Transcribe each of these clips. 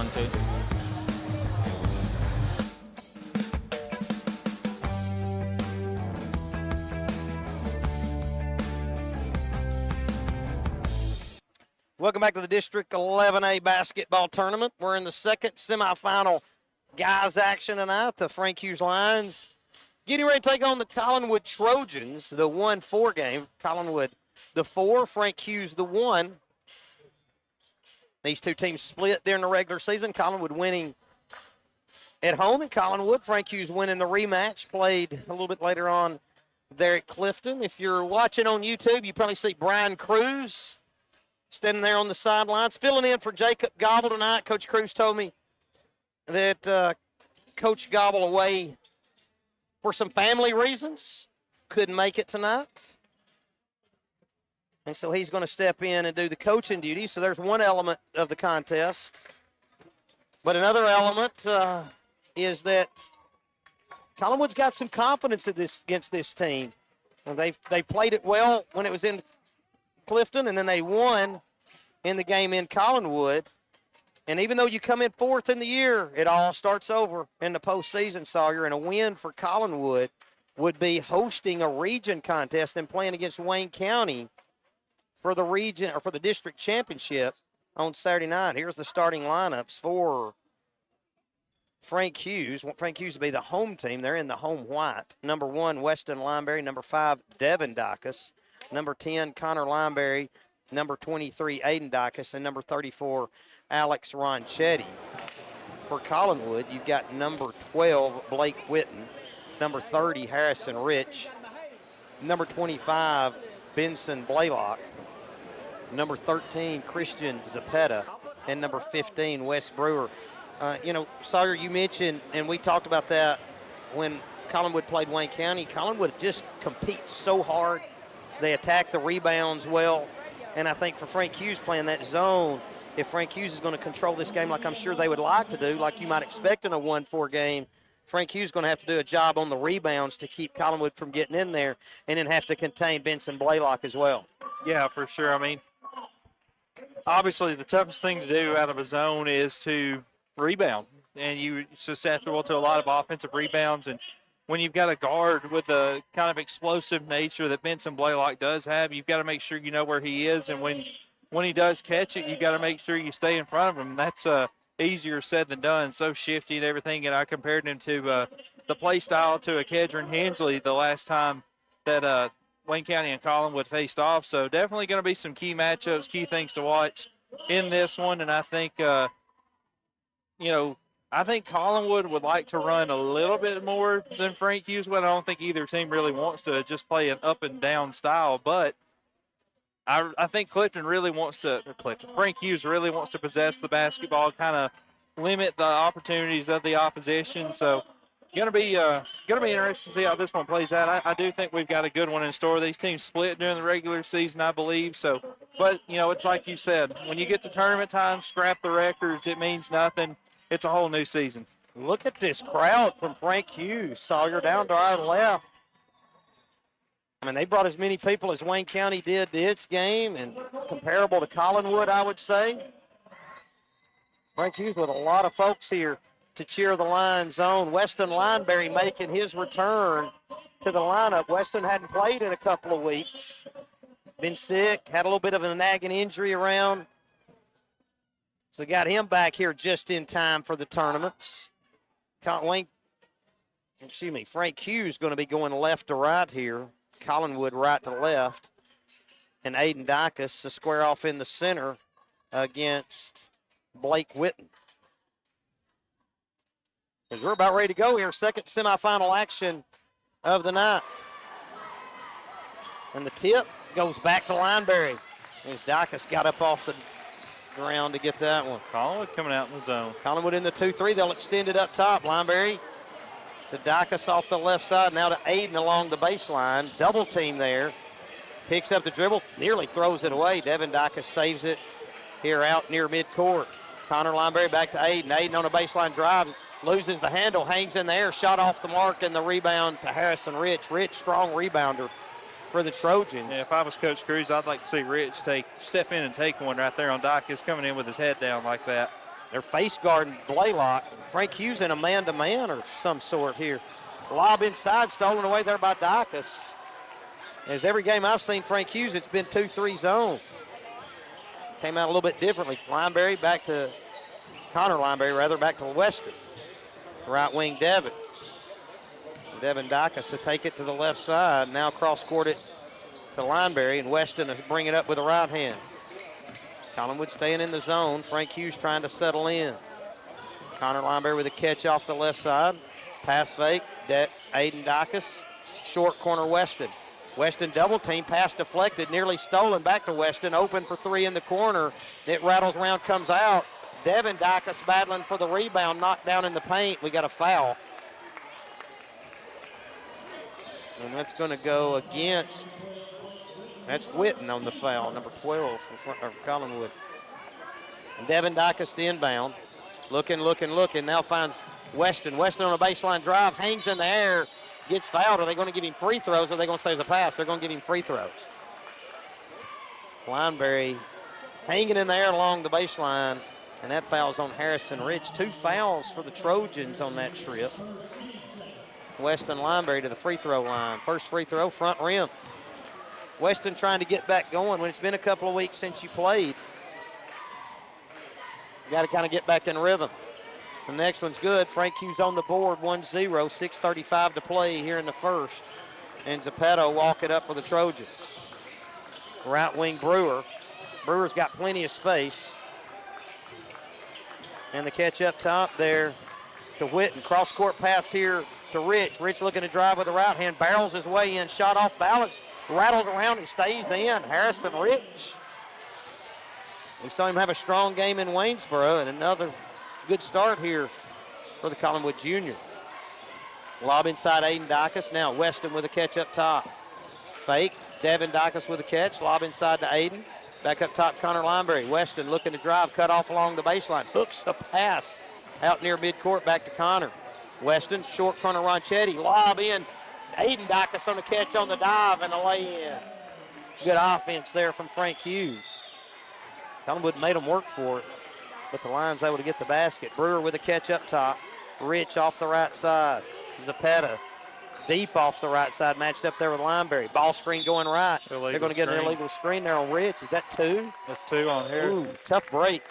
1-2. Welcome back to the District 11A basketball tournament. We're in the second semifinal guys action tonight. The Frank Hughes Lions getting ready to take on the Collinwood Trojans, the 1-4 game. Collinwood the 4, Frank Hughes the 1. These two teams split during the regular season. Collinwood winning at home in Collinwood. Frank Hughes winning the rematch, played a little bit later on there at Clifton. If you're watching on YouTube, you probably see Brian Cruz standing there on the sidelines, filling in for Jacob Gobble tonight. Coach Cruz told me that Coach Gobble away for some family reasons, couldn't make it tonight. And so he's going to step in and do the coaching duties. So there's one element of the contest. But another element is that Collinwood's got some confidence against this team. And they played it well when it was in Clifton, and then they won in the game in Collinwood. And even though you come in fourth in the year, it all starts over in the postseason, Sawyer. And a win for Collinwood would be hosting a region contest and playing against Wayne County for the region or for the district championship on Saturday night. Here's the starting lineups for Frank Hughes. Frank Hughes will be the home team. They're in the home white. Number 1, Weston Lineberry. Number 5, Devin Dacus. Number 10, Connor Lineberry. Number 23, Aiden Dacus. And number 34, Alex Ronchetti. For Collinwood, you've got number 12, Blake Whitten. Number 30, Harrison Rich. Number 25, Benson Blaylock. Number 13, Christian Zapeta. And number 15, Wes Brewer. Sawyer, you mentioned, and we talked about that when Collinwood played Wayne County. Collinwood just competes so hard. They attack the rebounds well. And I think for Frank Hughes playing that zone, if Frank Hughes is going to control this game like I'm sure they would like to do, like you might expect in a 1-4 game, Frank Hughes is going to have to do a job on the rebounds to keep Collinwood from getting in there, and then have to contain Benson Blaylock as well. Yeah, for sure. I mean, obviously the toughest thing to do out of a zone is to rebound, and you're susceptible to a lot of offensive rebounds. And when you've got a guard with the kind of explosive nature that Benson Blaylock does have, you've got to make sure you know where he is, and when he does catch it, you've got to make sure you stay in front of him. That's easier said than done. So shifty and everything, and I compared him to the play style to a Kedron Hensley the last time that Wayne County and Collinwood faced off. So definitely going to be some key matchups, key things to watch in this one. And I think, I think Collinwood would like to run a little bit more than Frank Hughes would. I don't think either team really wants to just play an up and down style, but I think Frank Hughes really wants to possess the basketball, kind of limit the opportunities of the opposition. So gonna be interesting to see how this one plays out. I do think we've got a good one in store. These teams split during the regular season, I believe. So, but it's like you said, when you get to tournament time, scrap the records. It means nothing. It's a whole new season. Look at this crowd from Frank Hughes. Sawyer down to our left. I mean, they brought as many people as Wayne County did to its game, and comparable to Collinwood, I would say. Frank Hughes with a lot of folks here to cheer the Lions on. Weston Lineberry making his return to the lineup. Weston hadn't played in a couple of weeks. Been sick, had a little bit of a nagging injury around. So got him back here just in time for the tournaments. Frank Hughes going to be going left to right here. Collinwood right to left. And Aiden Dacus to square off in the center against Blake Whitten. As we're about ready to go here, second semifinal action of the night. And the tip goes back to Lineberry. As Dacus got up off the ground to get that one. Collinwood coming out in the zone. Collinwood in the 2-3. They'll extend it up top. Lineberry to Dacus off the left side. Now to Aiden along the baseline. Double team there. Picks up the dribble. Nearly throws it away. Devin Dacus saves it here out near midcourt. Connor Lineberry back to Aiden. Aiden on a baseline drive. Loses the handle. Hangs in the air. Shot off the mark, and the rebound to Harrison Rich. Rich, strong rebounder for the Trojans. Yeah, if I was Coach Cruz, I'd like to see Rich step in and take one right there on Dacus, coming in with his head down like that. They're face guarding Blaylock. Frank Hughes in a man-to-man or some sort here. Lob inside, stolen away there by Dacus. As every game I've seen Frank Hughes, it's been 2-3 zone. Came out a little bit differently. Lineberry back to, Connor Lineberry rather, back to Weston. Right wing Devin. Devin Dacus to take it to the left side. Now cross-court it to Lineberry, and Weston to bring it up with the right hand. Collinwood staying in the zone. Frank Hughes trying to settle in. Connor Lineberry with a catch off the left side. Pass fake. Aiden Dacus. Short corner Weston. Weston double team. Pass deflected. Nearly stolen. Back to Weston. Open for three in the corner. It rattles around. Comes out. Devin Dacus battling for the rebound. Knocked down in the paint. We got a foul. And that's going to go against. That's Witten on the foul, number 12 for Collinwood. Devin Dacus to inbound. Looking. Now finds Weston. Weston on a baseline drive. Hangs in the air. Gets fouled. Are they going to give him free throws or are they going to say it's a pass? They're going to give him free throws. Lineberry hanging in the air along the baseline. And that foul's on Harrison Rich. 2 fouls for the Trojans on that trip. Weston Lineberry to the free throw line. First free throw, front rim. Weston trying to get back going when it's been a couple of weeks since you played. You got to kind of get back in rhythm. The next one's good. Frank Hughes on the board, 1-0, 6:35 to play here in the first. And Zappetto walk it up for the Trojans. Right wing Brewer. Brewer's got plenty of space. And the catch up top there to Witten. Cross-court pass here to Rich. Rich looking to drive with the right hand. Barrels his way in. Shot off balance. Rattles around and stays in. Harrison Rich. We saw him have a strong game in Waynesboro, and another good start here for the Collinwood Junior. Lob inside Aiden Dacus. Now Weston with a catch up top. Fake. Devin Dacus with a catch. Lob inside to Aiden. Back up top, Connor Lineberry. Weston looking to drive. Cut off along the baseline. Hooks the pass out near midcourt. Back to Connor. Weston, short corner Ronchetti. Lob in. Aiden Dacus on the catch on the dive and a lay-in. Good offense there from Frank Hughes. Collinwood made them work for it, but the Lions able to get the basket. Brewer with a catch up top. Rich off the right side. Zappetta deep off the right side, matched up there with Lineberry. Ball screen going right. They're going to get an illegal screen there on Rich. Is that 2? That's 2 on here. Ooh, tough break.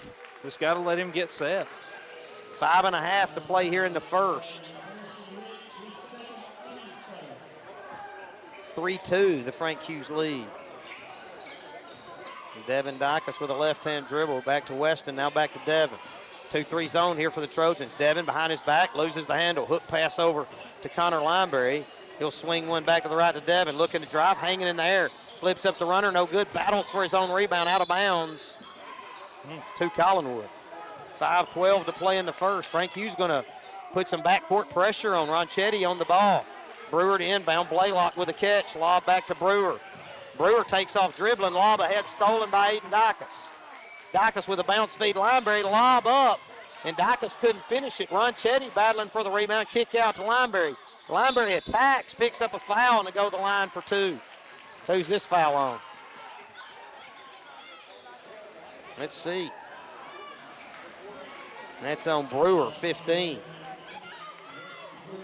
Just got to let him get set. 5.5 to play here in the first. 3-2, the Frank Hughes lead. Devin Dacus with a left-hand dribble. Back to Weston, now back to Devin. 2-3 zone here for the Trojans. Devin behind his back, loses the handle. Hook pass over to Connor Lineberry. He'll swing one back to the right to Devin. Looking to drive, hanging in the air. Flips up the runner, no good. Battles for his own rebound, out of bounds to Collinwood. 5:12 to play in the first. Frank Hughes going to put some backcourt pressure on Ronchetti on the ball. Brewer to inbound. Blaylock with a catch. Lob back to Brewer. Brewer takes off dribbling. Lob ahead, stolen by Aiden Dacus. Dacus with a bounce feed. Lineberry lob up, and Dacus couldn't finish it. Ronchetti battling for the rebound. Kick out to Lineberry. Lineberry attacks, picks up a foul, and they go to the line for 2. Who's this foul on? Let's see. That's on Brewer, 15.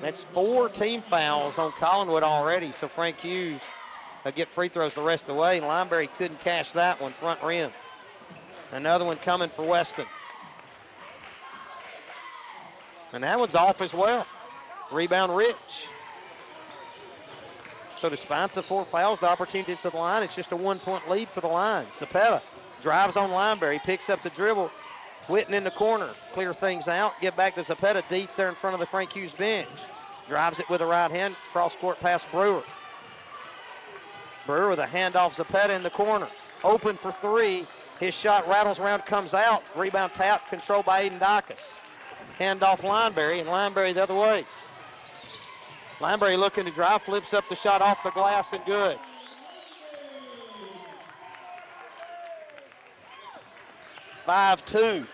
That's 4 team fouls on Collinwood already, so Frank Hughes will get free throws the rest of the way, and Lineberry couldn't cash that one, front rim. Another one coming for Weston. And that one's off as well. Rebound Rich. So despite the 4 fouls, the opportunity to the line, it's just a 1-point lead for the Lions. Zappetta drives on Lineberry, picks up the dribble. Witten in the corner, clear things out. Get back to Zappetta deep there in front of the Frank Hughes bench. Drives it with the right hand, cross-court pass Brewer. Brewer with a handoff, Zappetta in the corner. Open for 3. His shot rattles around, comes out. Rebound tap, controlled by Aiden Dacus. Handoff Lineberry, and Lineberry the other way. Lineberry looking to drive, flips up the shot off the glass and good. (5-2).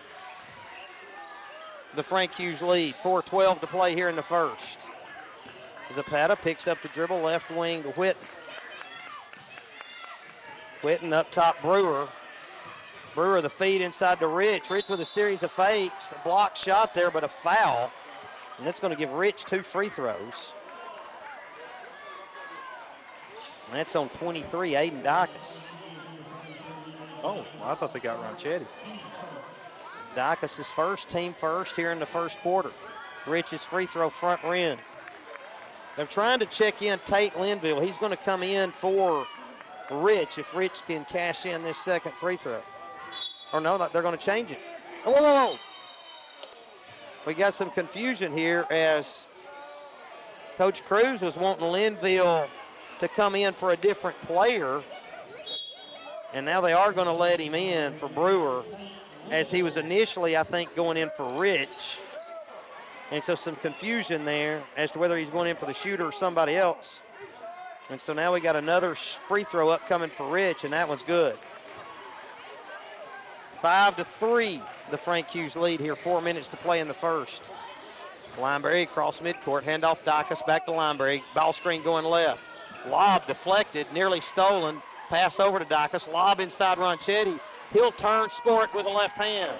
The Frank Hughes lead. 4:12 to play here in the first. Zappetta picks up the dribble, left wing to Witten. Witten up top, Brewer. Brewer the feed inside to Rich. Rich with a series of fakes. A block shot there, but a foul. And that's going to give Rich 2 free throws. And that's on 23, Aiden Dacus. Oh, I thought they got Ronchetti. Dacus is first, team first here in the first quarter. Rich's free throw front rim. They're trying to check in Tate Linville. He's going to come in for Rich if Rich can cash in this second free throw. Or no, they're going to change it. Oh, whoa, whoa, whoa. We got some confusion here as Coach Cruz was wanting Linville to come in for a different player. And now they are going to let him in for Brewer, as he was initially, I think, going in for Rich. And so some confusion there as to whether he's going in for the shooter or somebody else. And so now we got another free throw up coming for Rich, and that one's good. 5-3, the Frank Hughes lead here. 4 minutes to play in the first. Lineberry across midcourt, handoff Dacus back to Lineberry. Ball screen going left. Lob deflected, nearly stolen. Pass over to Dacus. Lob inside Ronchetti. He'll turn, score it with the left hand.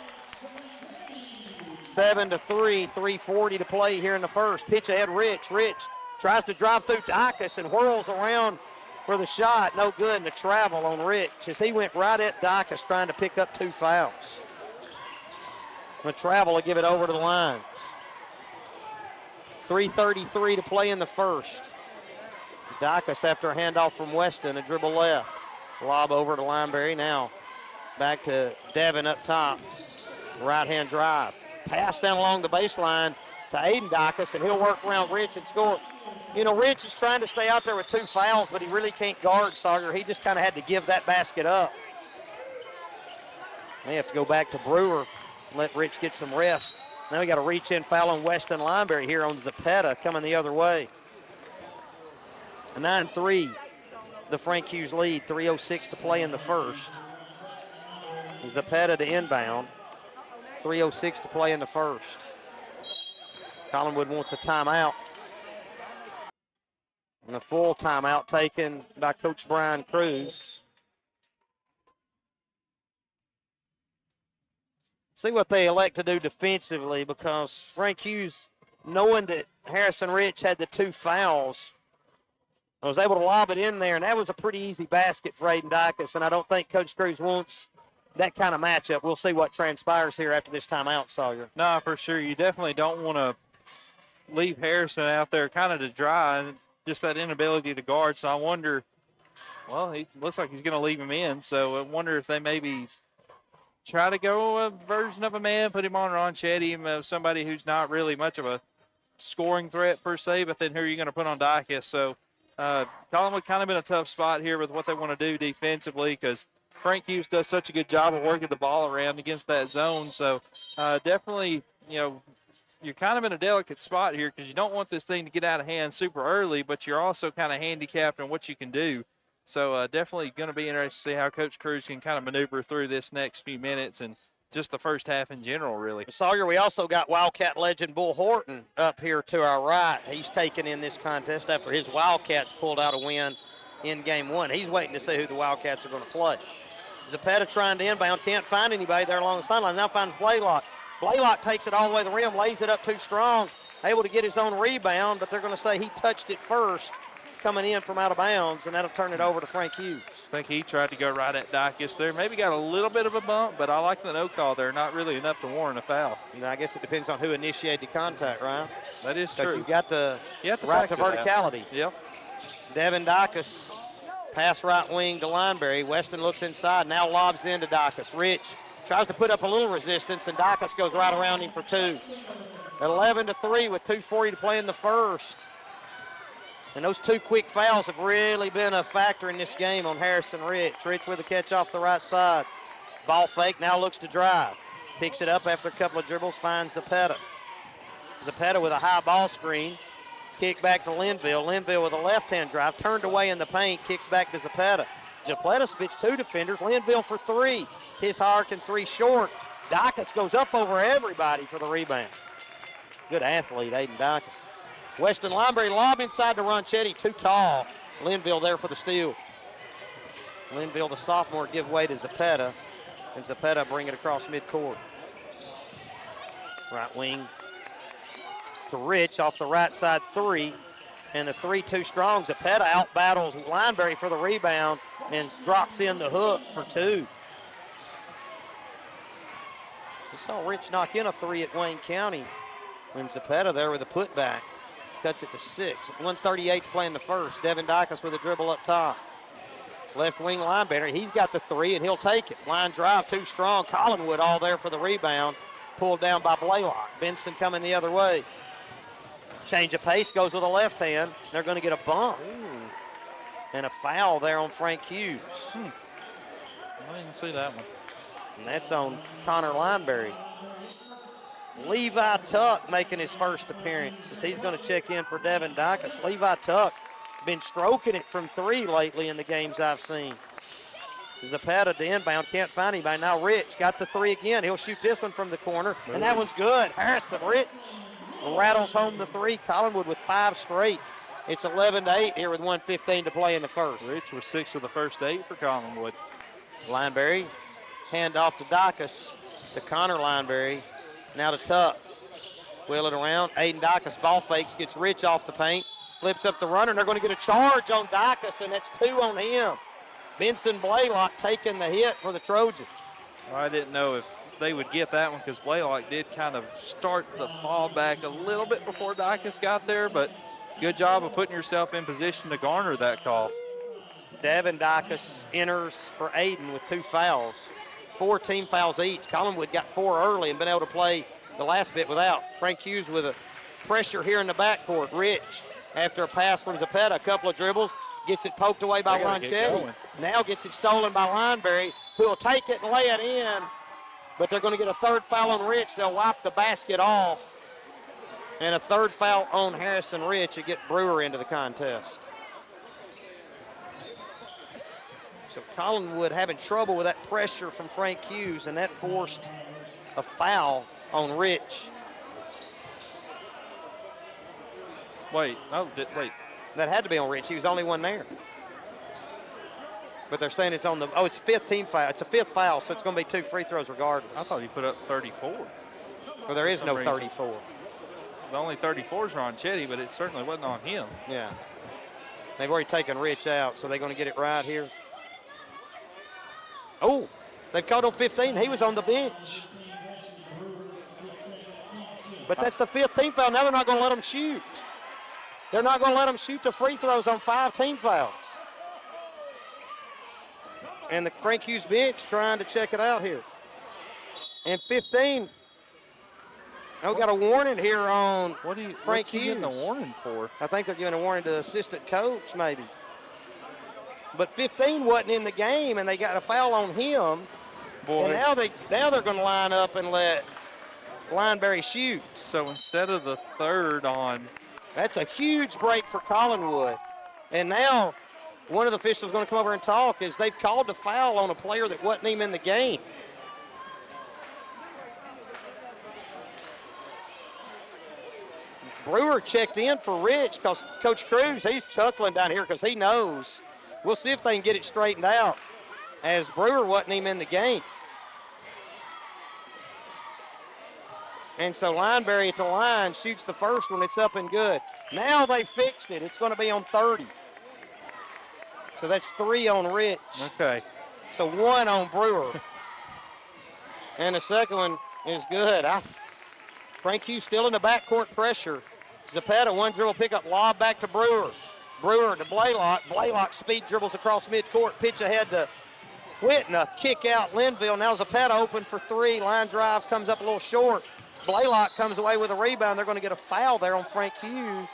7-3, 3:40 to play here in the first. Pitch ahead, Rich. Rich tries to drive through Dacus and whirls around for the shot. No good, and the travel on Rich as he went right at Dacus trying to pick up 2 fouls. The travel will give it over to the lines. 3:33 to play in the first. Dacus after a handoff from Weston, a dribble left. Lob over to Lineberry. Now back to Devin up top. Right-hand drive. Pass down along the baseline to Aiden Dacus, and he'll work around Rich and score. You know, Rich is trying to stay out there with 2 fouls, but he really can't guard Sawyer. He just kind of had to give that basket up. They have to go back to Brewer and let Rich get some rest. Now we got a reach-in foul on Weston Lineberry here on Zapeta coming the other way. A 9-3, the Frank Hughes lead. 3:06 to play in the first. Zapeta to inbound. 3:06 to play in the first. Collinwood wants a timeout. And a full timeout taken by Coach Brian Cruz. See what they elect to do defensively, because Frank Hughes, knowing that Harrison Rich had the 2 fouls, was able to lob it in there, and that was a pretty easy basket for Aiden Dacus, and I don't think Coach Cruz wants that kind of matchup. We'll see what transpires here after this timeout, Sawyer. No, for sure. You definitely don't want to leave Harrison out there kind of to dry, and just that inability to guard. So I wonder, well, he looks like he's going to leave him in. So I wonder if they maybe try to go a version of a man, put him on Ronchetti, somebody who's not really much of a scoring threat per se, but then who are you going to put on Dacus? So Collinwood kind of in a tough spot here with what they want to do defensively, because Frank Hughes does such a good job of working the ball around against that zone. So definitely, you know, you're kind of in a delicate spot here, because you don't want this thing to get out of hand super early, but you're also kind of handicapped in what you can do. So definitely going to be interested to see how Coach Cruz can kind of maneuver through this next few minutes and just the first half in general, really. Sawyer, we also got Wildcat legend Bull Horton up here to our right. He's taken in this contest after his Wildcats pulled out a win in game 1. He's waiting to see who the Wildcats are going to play. Zapeta trying to inbound, can't find anybody there along the sideline. Now finds Blaylock. Blaylock takes it all the way to the rim, lays it up too strong, able to get his own rebound, but they're going to say he touched it first coming in from out of bounds, and that'll turn it over to Frank Hughes. I think he tried to go right at Dacus there. Maybe got a little bit of a bump, but I like the no call there. Not really enough to warrant a foul. And I guess it depends on who initiated the contact, right? That is true. You've got the to right to verticality. Yep. Devin Dacus, pass right wing to Lineberry. Weston looks inside, now lobs it into Dacus. Rich tries to put up a little resistance, and Dacus goes right around him for 2. 11-3 with 2:40 to play in the first. And those 2 quick fouls have really been a factor in this game on Harrison Rich. Rich with a catch off the right side. Ball fake, now looks to drive. Picks it up after a couple of dribbles, finds Zapeta. Zapeta with a high ball screen. Kick back to Linville. Linville with a left-hand drive. Turned away in the paint, kicks back to Zapeta. Zapeta spits 2 defenders. Linville for 3. His Harkin 3 short. Dacus goes up over everybody for the rebound. Good athlete, Aiden Dacus. Weston Lineberry lob inside to Ronchetti, too tall. Linville there for the steal. Linville, the sophomore, give way to Zapeta. And Zapata bring it across midcourt. Right wing to Rich off the right side three. And the 3 too strong. Zapata out battles Lineberry for the rebound and drops in the hook for 2. We saw Rich knock in a 3 at Wayne County when Zapata there with a putback. Cuts it to 6. 1:38 playing the first. Devin Dicus with a dribble up top. Left wing Lineberry. He's got the 3 and he'll take it. Line drive too strong. Collinwood all there for the rebound. Pulled down by Blaylock. Benson coming the other way. Change of pace, goes with a left hand. They're going to get a bump. Ooh. And a foul there on Frank Hughes. I didn't see that one. And that's on Connor Lineberry. Levi Tuck making his first appearance as he's going to check in for Devin Dicus. Levi Tuck been stroking it from 3 lately in the games I've seen. Zapata to inbound, can't find anybody. Now Rich got the 3 again. He'll shoot this one from the corner, and that one's good. Harrison Rich rattles home the 3. Collinwood with 5 straight. It's 11-8 here with 1:15 to play in the first. Rich was 6 of the first 8 for Collinwood. Lineberry, hand off to Dicus, to Connor Lineberry. Now to Tuck. Wheel it around. Aiden Dicus ball fakes, gets Rich off the paint, flips up the runner, and they're going to get a charge on Dicus, and that's 2 on him. Benson Blaylock taking the hit for the Trojans. Well, I didn't know if they would get that one because Blaylock did kind of start the fall back a little bit before Dicus got there, but good job of putting yourself in position to garner that call. Devin Dicus enters for Aiden with 2 fouls. 4 team fouls each. Collinwood got 4 early and been able to play the last bit without. Frank Hughes with a pressure here in the backcourt. Rich, after a pass from Zapata, a couple of dribbles, gets it poked away by Ronchetti. Now gets it stolen by Lineberry, who will take it and lay it in. But they're going to get a 3rd foul on Rich. They'll wipe the basket off. And a 3rd foul on Harrison Rich to get Brewer into the contest. So Collinwood having trouble with that pressure from Frank Hughes, and that forced a foul on Rich. Wait. That had to be on Rich. He was the only one there. But they're saying it's on the, it's 5th team foul. It's a 5th foul, so it's going to be 2 free throws regardless. I thought he put up 34. Well, there is no 34. The only 34s are on Chetty, but it certainly wasn't on him. Yeah. They've already taken Rich out, so they're going to get it right here. Oh, they've called on 15. He was on the bench. But that's the 5th team foul. Now they're not going to let him shoot. They're not going to let him shoot the free throws on 5 team fouls. And the Frank Hughes bench trying to check it out here. And 15. Now we got a warning here on Frank Hughes. Getting a warning for? I think they're giving a warning to the assistant coach, maybe. But 15 wasn't in the game, and they got a foul on him. Boy. And now they're going to line up and let Lineberry shoot. So instead of the 3rd on. That's a huge break for Collinwood. And now one of the officials is going to come over and talk as they've called the foul on a player that wasn't even in the game. Brewer checked in for Rich because Coach Cruz, he's chuckling down here because he knows. We'll see if they can get it straightened out as Brewer wasn't even in the game. And so Lineberry at the line shoots the first one. It's up and good. Now they fixed it. It's going to be on 30. So that's 3 on Rich. Okay. So 1 on Brewer. And the second one is good. Frank Hughes still in the backcourt pressure. Zapata, 1 dribble pickup, lob back to Brewer. Brewer to Blaylock. Blaylock speed dribbles across midcourt. Pitch ahead to Whitna. Kick out Linville. Now Zapata open for 3. Line drive comes up a little short. Blaylock comes away with a rebound. They're going to get a foul there on Frank Hughes.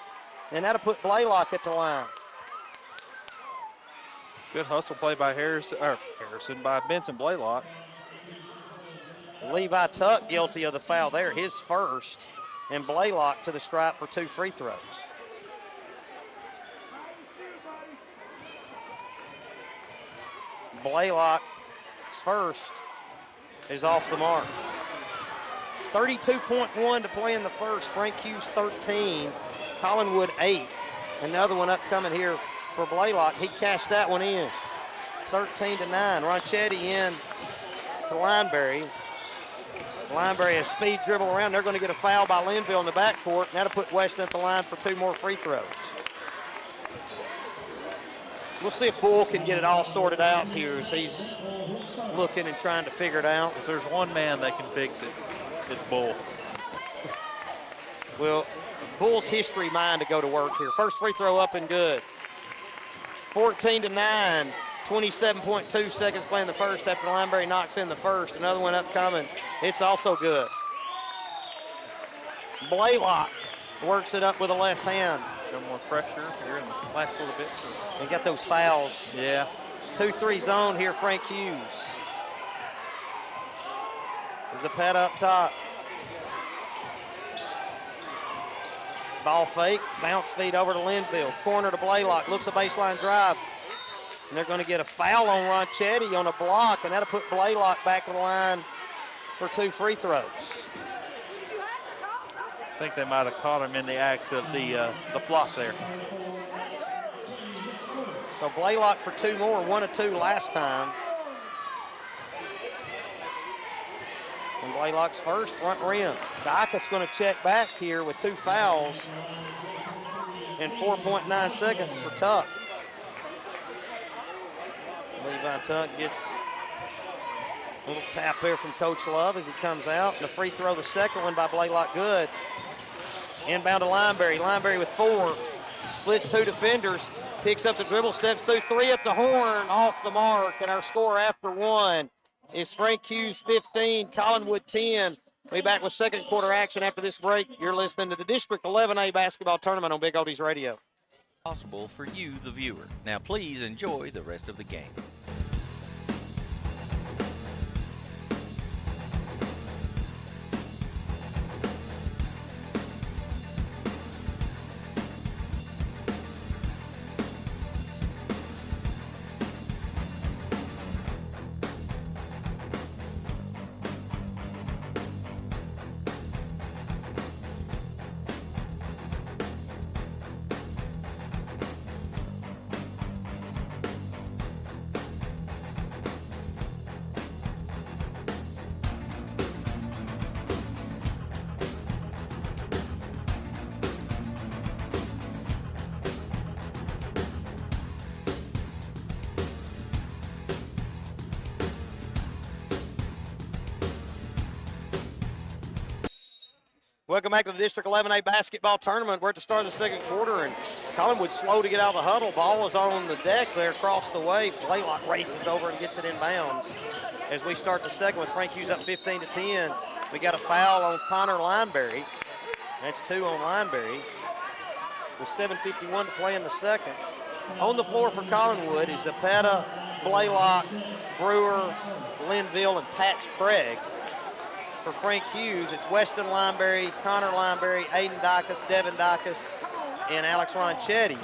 And that'll put Blaylock at the line. Good hustle play by by Benson Blaylock. Levi Tuck guilty of the foul there, his first. And Blaylock to the stripe for 2 free throws. Blaylock's first is off the mark. 32.1 to play in the first. Frank Hughes 13, Collinwood 8. Another one upcoming here for Blaylock. He cashed that one in. 13-9. Ronchetti in to Lineberry. Lineberry has speed dribble around. They're going to get a foul by Linville in the backcourt, and that'll put Weston at the line for 2 more free throws. We'll see if Bull can get it all sorted out here as he's looking and trying to figure it out. If there's one man that can fix it, it's Bull. Well, Bull's history mind to go to work here. First free throw up and good. 14-9, 27.2 seconds playing the first after Lineberry knocks in the first. Another one upcoming. It's also good. Blaylock works it up with a left hand. No more pressure here in the last little bit. They got those fouls. Yeah. 2-3 zone here, Frank Hughes. There's the pad up top. Ball fake, bounce feed over to Linville. Corner to Blaylock, looks a baseline drive. And they're going to get a foul on Ronchetti on a block, and that'll put Blaylock back to the line for 2 free throws. I think they might have caught him in the act of the flop there. So Blaylock for 2 more, 1 of 2 last time. And Blaylock's first front rim. Dykes going to check back here with 2 fouls in 4.9 seconds for Tuck. Levi Tuck gets a little tap there from Coach Love as he comes out. And the free throw, the second one by Blaylock, good. Inbound to Lineberry. Lineberry with 4. Splits 2 defenders. Picks up the dribble, steps through 3 up the horn, off the mark. And our score after 1 is Frank Hughes 15, Collinwood 10. We'll be back with second quarter action after this break. You're listening to the District 11A basketball tournament on Big Oldies Radio. Possible for you, the viewer. Now please enjoy the rest of the game. Welcome back to the District 11A basketball tournament. We're at the start of the second quarter, and Collinwood slow to get out of the huddle. Ball is on the deck there across the way. Blaylock races over and gets it in bounds. As we start the second with Frank Hughes up 15-10, we got a foul on Connor Lineberry. That's 2 on Lineberry. With 7:51 to play in the second. On the floor for Collinwood is Zapata, Blaylock, Brewer, Linville, and Patch Craig. For Frank Hughes, it's Weston Lineberry, Connor Lineberry, Aiden Dykes, Devin Dykes, and Alex Ronchetti.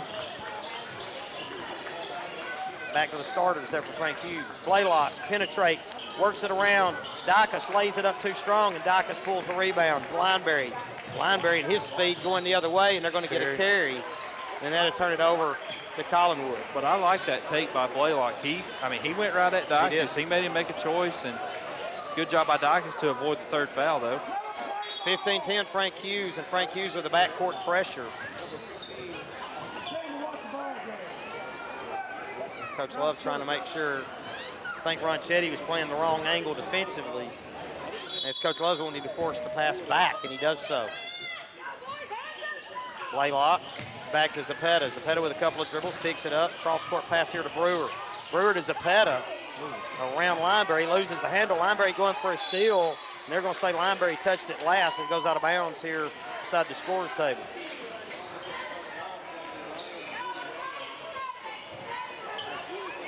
Back to the starters there for Frank Hughes. Blaylock penetrates, works it around. Dykes lays it up too strong, and Dykes pulls the rebound. Lineberry and his speed going the other way, and they're going to get a carry. And that'll turn it over to Collinwood. But I like that take by Blaylock. He went right at Dykes. He made him make a choice, and good job by Dykes to avoid the third foul, though. 15-10, Frank Hughes, and Frank Hughes with the backcourt pressure. Coach Love trying to make sure. I think Ronchetti was playing the wrong angle defensively. As Coach Love's wanting to be forced to pass back, and he does so. Blaylock back to Zapata. Zapata with a couple of dribbles, picks it up. Cross-court pass here to Brewer. Brewer to Zapata. Around Lineberry, loses the handle. Lineberry going for a steal, and they're going to say Lineberry touched it last, and it goes out of bounds here beside the scorer's table.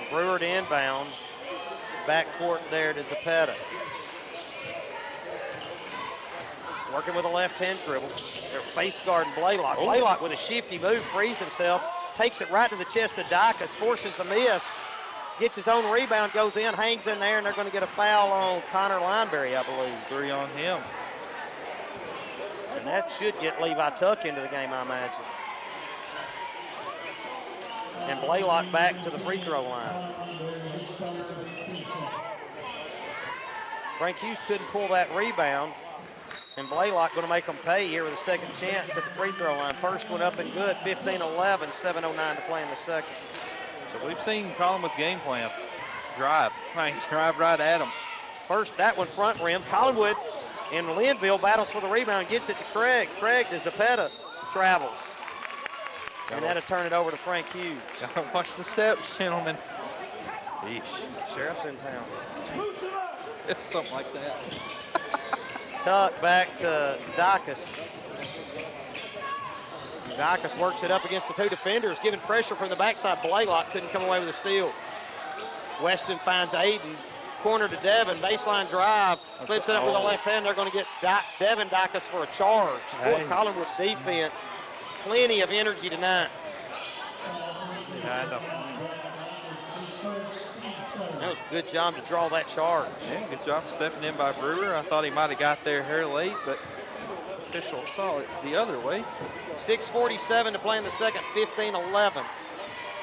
Brewer to inbound. Backcourt there to Zapata. Working with a left-hand dribble. They're face guarding Blaylock. Blaylock with a shifty move, frees himself, takes it right to the chest of Dykes, forces the miss. Gets his own rebound, goes in, hangs in there, and they're going to get a foul on Connor Lineberry, I believe. 3 on him. And that should get Levi Tuck into the game, I imagine. And Blaylock back to the free throw line. Frank Hughes couldn't pull that rebound. And Blaylock going to make them pay here with a second chance at the free throw line. First one up and good, 15-11, 7:09 to play in the second. So we've seen Collinwood's game plan. Drive. Drive right at him. First, that one front rim. Collinwood in Linville battles for the rebound, gets it to Craig. Craig to Zapata, travels. And that'll turn it over to Frank Hughes. Gotta watch the steps, gentlemen. Yeesh. Sheriff's in town. It's something like that. Tuck back to Dacus. Dacus works it up against the two defenders, giving pressure from the backside. Blaylock couldn't come away with a steal. Weston finds Aiden. Corner to Devin. Baseline drive. Flips it up with the left hand. They're going to get Devin Dacus for a charge. Boy, Collinwood's defense. Plenty of energy tonight. Yeah, I know. That was a good job to draw that charge. Yeah, good job stepping in by Brewer. I thought he might have got there here late, but official saw it the other way. 6:47 to play in the second, 15-11.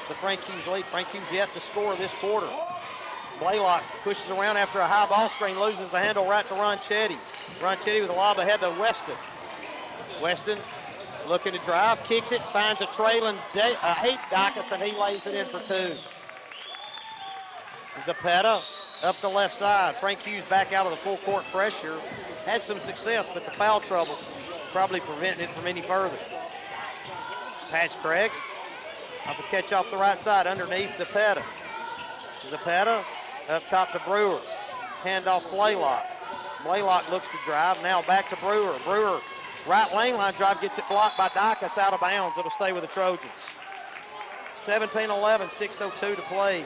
The Frank Hughes lead. Frank Hughes yet to score this quarter. Blaylock pushes around after a high ball screen, loses the handle right to Ronchetti. Ronchetti with a lob ahead to Weston. Weston looking to drive, kicks it, finds a trailing Dacus, and he lays it in for two. Zapata up the left side. Frank Hughes back out of the full court pressure. Had some success, but the foul trouble probably preventing it from any further. Patch Craig off a catch off the right side underneath Zapata. Zapata up top to Brewer. Hand off Blaylock. Blaylock looks to drive. Now back to Brewer. Brewer, right lane line drive, gets it blocked by Dacus out of bounds. It'll stay with the Trojans. 17-11, 6:02 to play.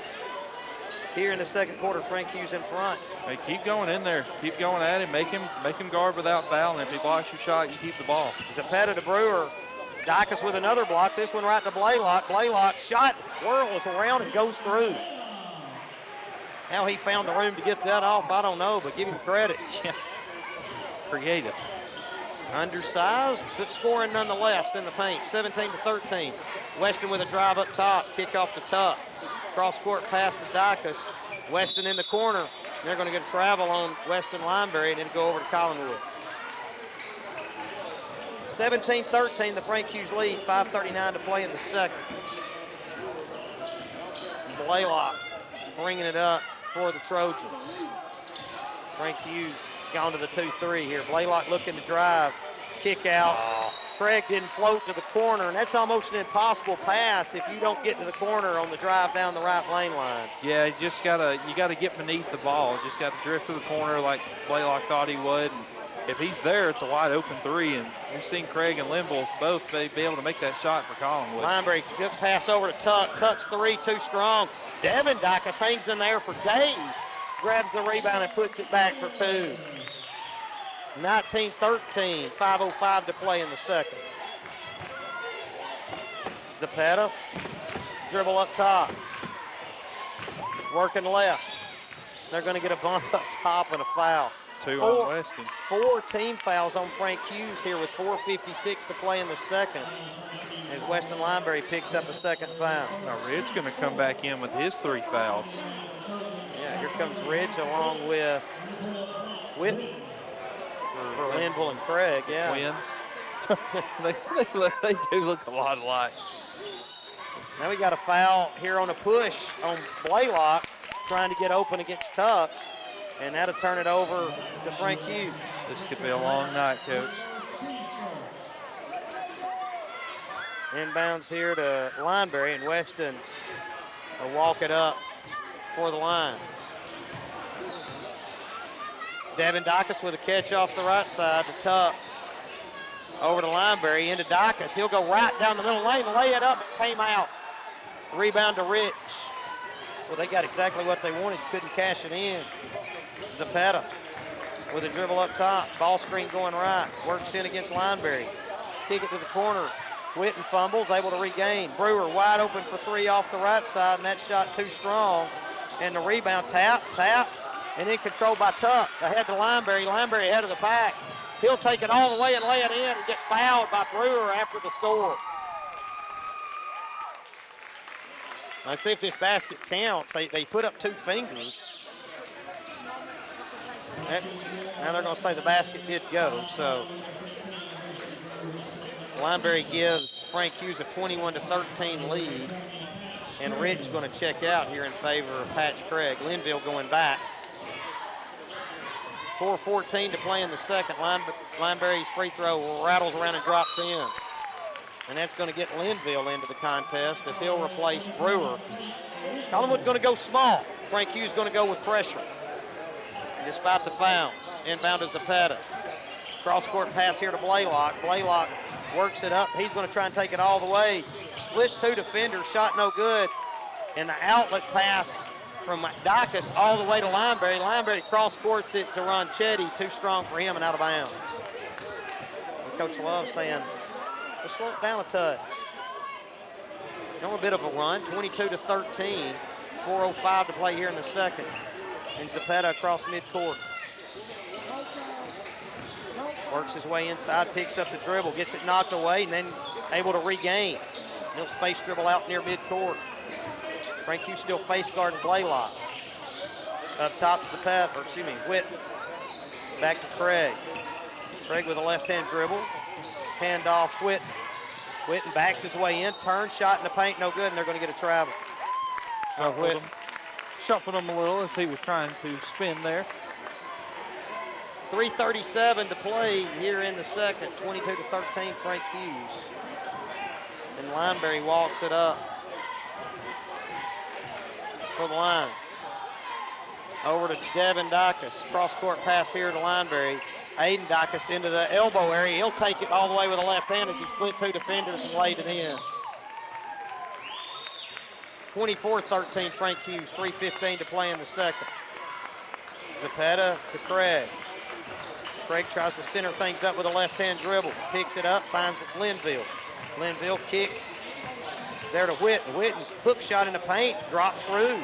Here in the second quarter, Frank Hughes in front. Hey, keep going in there. Keep going at him. Make him guard without fouling. If he blocks your shot, you keep the ball. Zapata to Brewer. Dacus with another block. This one right to Blaylock. Blaylock shot, whirls around and goes through. How he found the room to get that off, I don't know, but give him credit. Yeah. Creative. Undersized, but scoring nonetheless in the paint. 17-13. Weston with a drive up top. Kick off the top. Cross court pass to Dacus. Weston in the corner. They're going to get a travel on Weston Lineberry and then go over to Collinwood. 17-13, the Frank Hughes lead. 5:39 to play in the second. Blaylock bringing it up for the Trojans. Frank Hughes gone to the 2-3 here. Blaylock looking to drive. Kick out. Oh. Craig didn't float to the corner, and that's almost an impossible pass if you don't get to the corner on the drive down the right lane line. Yeah, you gotta get beneath the ball. Just got to drift to the corner like Blaylock thought he would. And if he's there, it's a wide open three, and you're seeing Craig and Linville both be able to make that shot for Collinwood. Lineberry, good pass over to Tuck. Tuck's three, too strong. Devin Dacus hangs in there for days. Grabs the rebound and puts it back for two. 19-13, 5:05 to play in the second. Zapata, dribble up top. Working left. They're going to get a bump up top and a foul. Two on Weston. 4 team fouls on Frank Hughes here with 4:56 to play in the second. As Weston Lineberry picks up a second foul. Now Ridge going to come back in with his 3 fouls. Yeah, here comes Ridge along with for Linville and Craig, yeah. Twins. they do look a lot alike. Now we got a foul here on a push on Blaylock, trying to get open against Tuck, and that'll turn it over to Frank Hughes. This could be a long night, Coach. Inbounds here to Lineberry, and Weston will walk it up for the Lions. Devin Dacus with a catch off the right side to Tuck. Over to Lineberry, into Dacus. He'll go right down the middle lane, lay it up, came out. Rebound to Rich. Well, they got exactly what they wanted, couldn't cash it in. Zapata with a dribble up top. Ball screen going right, works in against Lineberry. Kick it to the corner. Whitten fumbles, able to regain. Brewer wide open for 3 off the right side, and that shot too strong. And the rebound, tap, and then controlled by Tuck. Ahead to Lineberry. Lineberry ahead of the pack. He'll take it all the way and lay it in and get fouled by Brewer after the score. Let's see if this basket counts. They put up 2 fingers. Now they're going to say the basket did go. So Lineberry gives Frank Hughes a 21-13 lead. And Ridge going to check out here in favor of Patch Craig. Linville going back. 4:14 to play in the second. Lineberry's free throw rattles around and drops in. And that's going to get Linville into the contest as he'll replace Brewer. Collinwood going to go small. Frank Hughes going to go with pressure. Despite the fouls. Inbound to Zapata. Cross-court pass here to Blaylock. Blaylock works it up. He's going to try and take it all the way. Splits two defenders. Shot no good. And the outlet pass from Dacus all the way to Lineberry. Lineberry cross-courts it to Ronchetti. Too strong for him and out of bounds. And Coach Love saying, let's slow it down a touch. On a bit of a run, 22-13. 4:05 to play here in the second. And Zapata across midcourt. Works his way inside, picks up the dribble, gets it knocked away, and then able to regain. He'll space dribble out near midcourt. Frank Hughes still face guarding Blaylock. Up top, Zapata, or excuse me, Whitten. Back to Craig. Craig with a left-hand dribble. Hand off Whitten. Whitten backs his way in, turns, shot in the paint, no good, and they're going to get a travel. Shuffled him a little as he was trying to spin there. 3:37 to play here in the second. 22-13, Frank Hughes. And Lineberry walks it up for the Lions. Over to Devin Dacus. Cross-court pass here to Lineberry. Aiden Dacus into the elbow area. He'll take it all the way with a left hand as he split two defenders and laid it in. 24-13, Frank Hughes. 3:15 to play in the second. Zapata to Craig. Craig tries to center things up with a left-hand dribble. Picks it up, finds it Linville. Linville kick there to Whitten. Whitten's hook shot in the paint, drops through.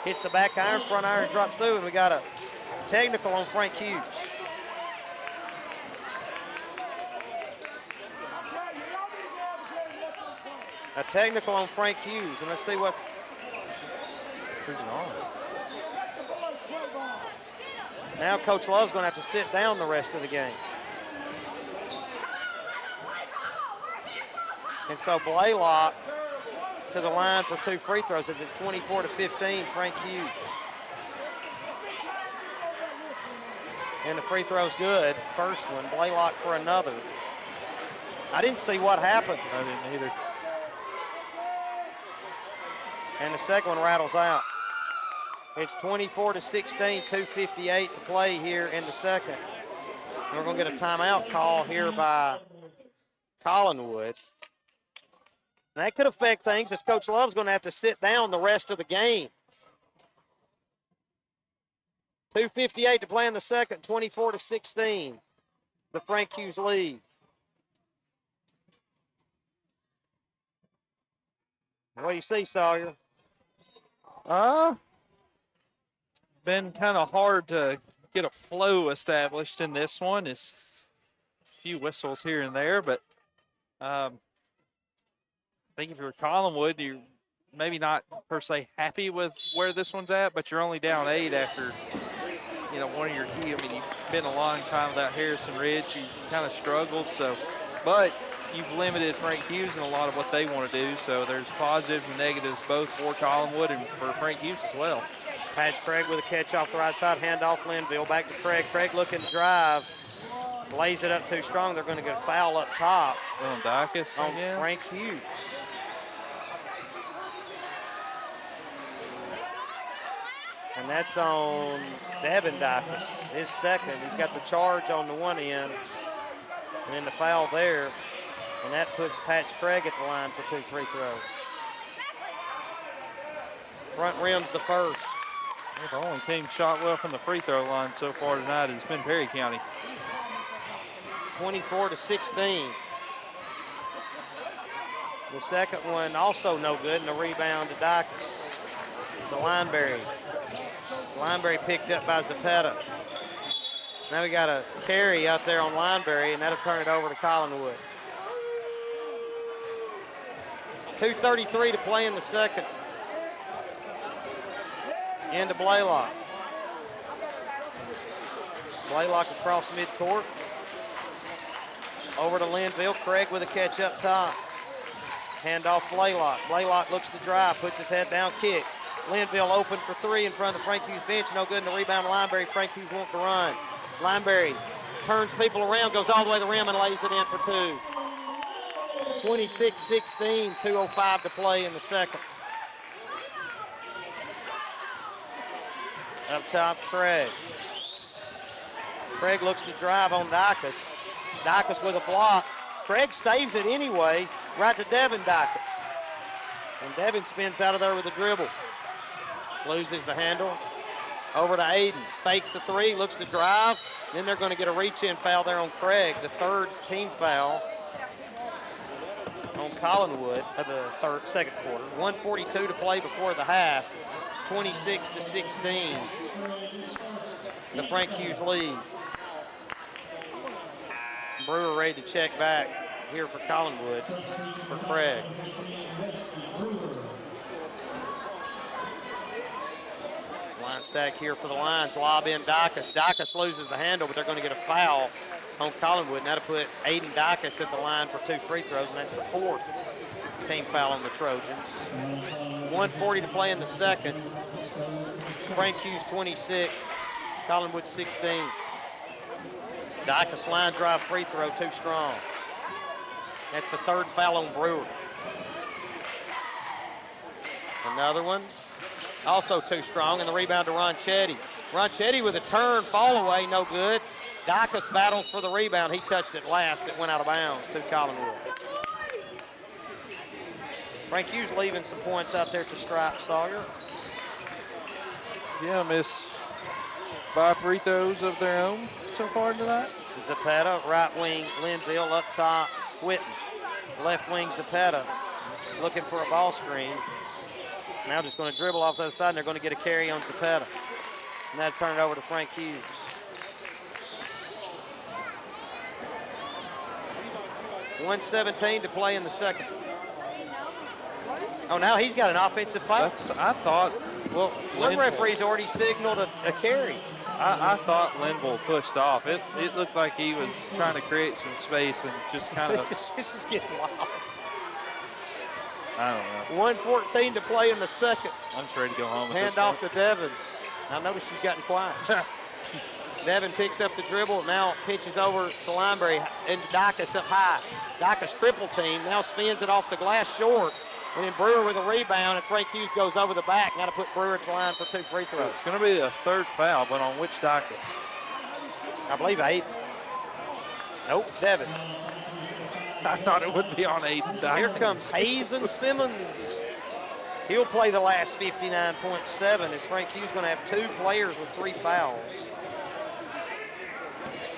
Hits the back iron, front iron, drops through, and we got a technical on Frank Hughes. A technical on Frank Hughes, and let's see who's it on. Now Coach Love's going to have to sit down the rest of the game. And so Blaylock to the line for two free throws. If it's 24-15, Frank Hughes. And the free throw's good. First one, Blaylock for another. I didn't see what happened. I didn't either. And the second one rattles out. It's 24-16, 2:58 to play here in the second. And we're going to get a timeout call here by Collinwood. And that could affect things as Coach Love's going to have to sit down the rest of the game. 2:58 to play in the second, 24-16. The Frank Hughes lead. What do you see, Sawyer? Been kind of hard to get a flow established in this one. It's a few whistles here and there, but I think if you're Collinwood, you're maybe not per se happy with where this one's at, but you're only down 8 after, one of your key. I mean, you've been a long time without Harrison Ridge. You kind of struggled, but you've limited Frank Hughes in a lot of what they want to do, so there's positives and negatives both for Collinwood and for Frank Hughes as well. Patch Craig with a catch off the right side, hand off Linville, back to Craig. Craig looking to drive, lays it up too strong. They're going to get a foul up top on Dacus on again. Frank Hughes. And that's on Devin Dacus, his second. He's got the charge on the one end, and then the foul there, and that puts Patch Craig at the line for two free throws. Front rim's the first. The only team shot well from the free throw line so far tonight has been Perry County. 24-16. The second one also no good, and the rebound to Dacus. To Lineberry. Lineberry picked up by Zapata. Now we got a carry out there on Lineberry, and that'll turn it over to Collinwood. 2:33 to play in the second. Into Blaylock. Blaylock across midcourt. Over to Linville. Craig with a catch up top. Hand off Blaylock. Blaylock looks to drive, puts his head down, kick. Linville open for three in front of the Frank Hughes bench. No good in the rebound. Lineberry. Frank Hughes wants to run. Lineberry turns people around, goes all the way to the rim and lays it in for two. 26-16, 2:05 to play in the second. Up top, Craig. Craig looks to drive on Dicus. Dicus with a block. Craig saves it anyway, right to Devin Dicus. And Devin spins out of there with a dribble. Loses the handle. Over to Aiden. Fakes the three, looks to drive. Then they're going to get a reach-in foul there on Craig, the third team foul on Collinwood of the second quarter. 1:42 to play before the half. 26-16. The Frank Hughes lead. Brewer ready to check back here for Collinwood for Craig. Line stack here for the Lions. Lob in Dicus. Dicus loses the handle, but they're going to get a foul on Collinwood. And that'll put Aiden Dicus at the line for 2 free throws, and that's the 4th team foul on the Trojans. 1:40 to play in the second. Frank Hughes 26, Collinwood 16. Dicus line drive free throw, too strong. That's the 3rd foul on Brewer. Another one, also too strong, and the rebound to Ronchetti. Ronchetti with a turn, fall away, no good. Dicus battles for the rebound. He touched it last. It went out of bounds to Collinwood. Frank Hughes leaving some points out there to Stripe Sawyer. Yeah, miss 5 free throws of their own so far tonight. Zapata, right wing, Linville up top, Whitten. Left wing, Zapata, looking for a ball screen. Now just going to dribble off the other side, and they're going to get a carry on Zapata. And that'll turn it over to Frank Hughes. .117 to play in the second. Oh, now he's got an offensive foul. I thought. Well, one referee's already signaled a carry. I thought Linville pushed off. It looked like he was trying to create some space and just kind of. This is getting wild. I don't know. 1:14 to play in the second. I'm just ready to go home. Hand off to Devin. I noticed you've gotten quiet. Devin picks up the dribble, now pitches over to Lineberry, and Dicus up high. Dicus triple team, now spins it off the glass short. And then Brewer with a rebound, and Frank Hughes goes over the back. Now to put Brewer at the line for 2 free throws. So it's going to be a 3rd foul, but on which Dicus? I believe Aiden. Nope, Devin. I thought it would be on Aiden Dicus. Here comes Hazen Simmons. He'll play the last 59.7 as Frank Hughes going to have 2 players with 3 fouls.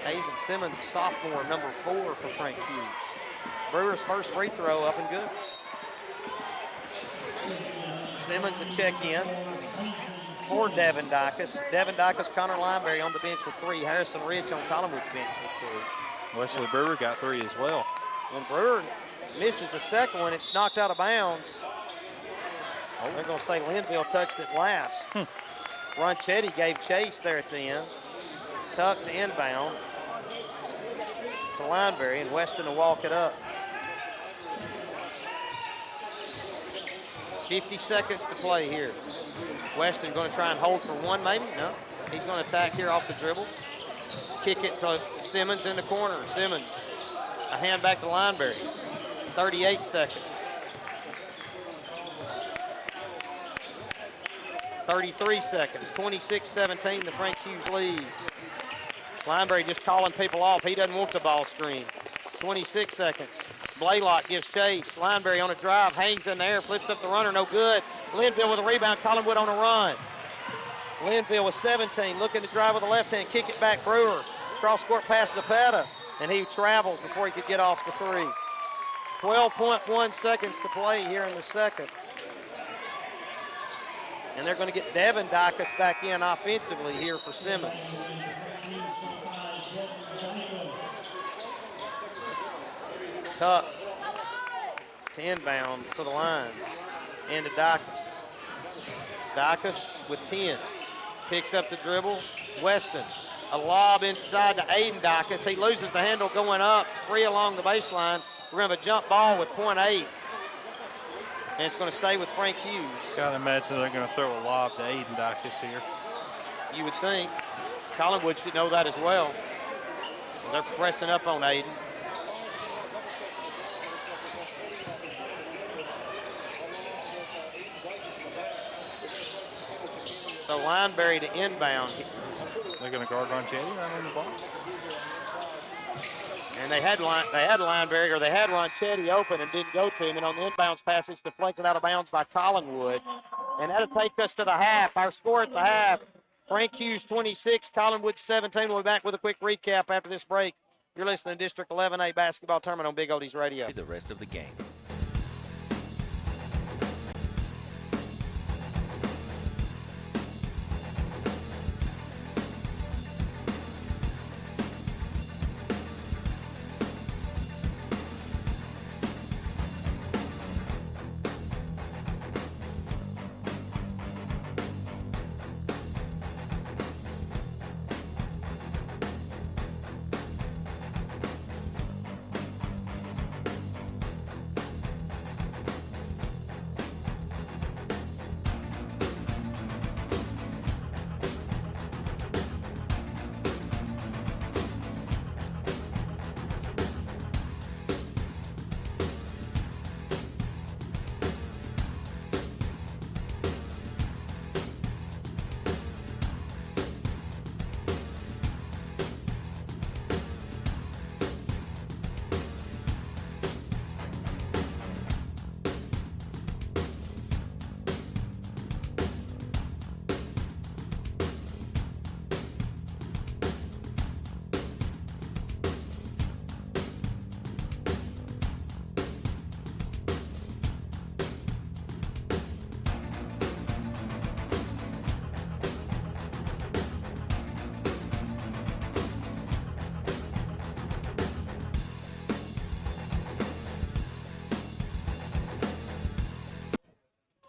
Hazen Simmons, a sophomore, number 4 for Frank Hughes. Brewer's first free throw up and good. Simmons a check in for Devin Dicus. Devin Dicus, Connor Lineberry on the bench with 3. Harrison Rich on Collinwood's bench with 3. Wesley Brewer got 3 as well. When Brewer misses the second one, it's knocked out of bounds. They're going to say Linville touched it last. Ronchetti gave chase there at the end. Tucked inbound to Lineberry, and Weston to walk it up. 50 seconds to play here. Weston going to try and hold for 1 maybe? No. He's going to attack here off the dribble. Kick it to Simmons in the corner. Simmons, a hand back to Lineberry. 38 seconds. 33 seconds. 26-17, the Frank Hughes lead. Lineberry just calling people off. He doesn't want the ball screen. 26 seconds. Blaylock gives chase. Lineberry on a drive, hangs in the air, flips up the runner, no good. Linville with a rebound, Collinwood on a run. Linville with 17, looking to drive with the left hand, kick it back, Brewer. Cross court pass Zapata, and he travels before he could get off the 3. 12.1 seconds to play here in the second. And they're going to get Devin Dicus back in offensively here for Simmons. Tuck to inbound for the Lions. Into Dicus. Dicus with 10. Picks up the dribble. Weston A lob inside to Aiden Dacus. He loses the handle going up. It's free along the baseline. We're going to have a jump ball with .8. And it's going to stay with Frank Hughes. Gotta imagine they're going to throw a lob to Aiden Dacus here. You would think. Collinwood should know that as well. They're pressing up on Aiden. So Lineberry to inbound. They're going to guard Ronchetti right on the ball. And they had Lineberry, or they had Ronchetti open and didn't go to him. And on the inbounds pass, it's deflected out of bounds by Collinwood. And that'll take us to the half. Our score at the half, Frank Hughes 26, Collinwood 17. We'll be back with a quick recap after this break. You're listening to District 11A Basketball Tournament on Big Oldies Radio. The rest of the game.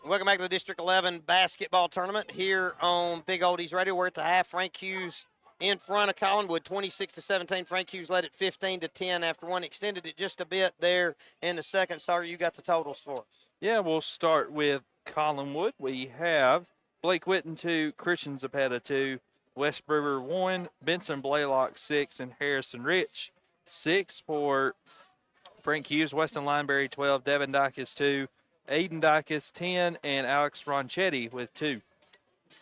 Welcome back to the District 11 Basketball Tournament here on Big Oldies Radio. We're at the half. Frank Hughes in front of Collinwood, 26-17. Frank Hughes led it 15-10 after one. Extended it just a bit there in the second. Sorry, you got the totals for us. Yeah, we'll start with Collinwood. We have Blake Witten 2, Christian Zapata 2, West Brewer 1, Benson Blaylock 6, and Harrison Rich 6 for Frank Hughes. Weston Lineberry 12, Devin Dacus 2, Aiden Dacus 10, and Alex Ronchetti with 2.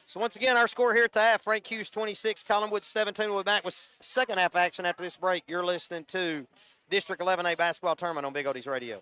So once again, our score here at the half, Frank Hughes 26, Collinwood 17. We'll be back with second half action after this break. You're listening to District 11A Basketball Tournament on Big Oldies Radio.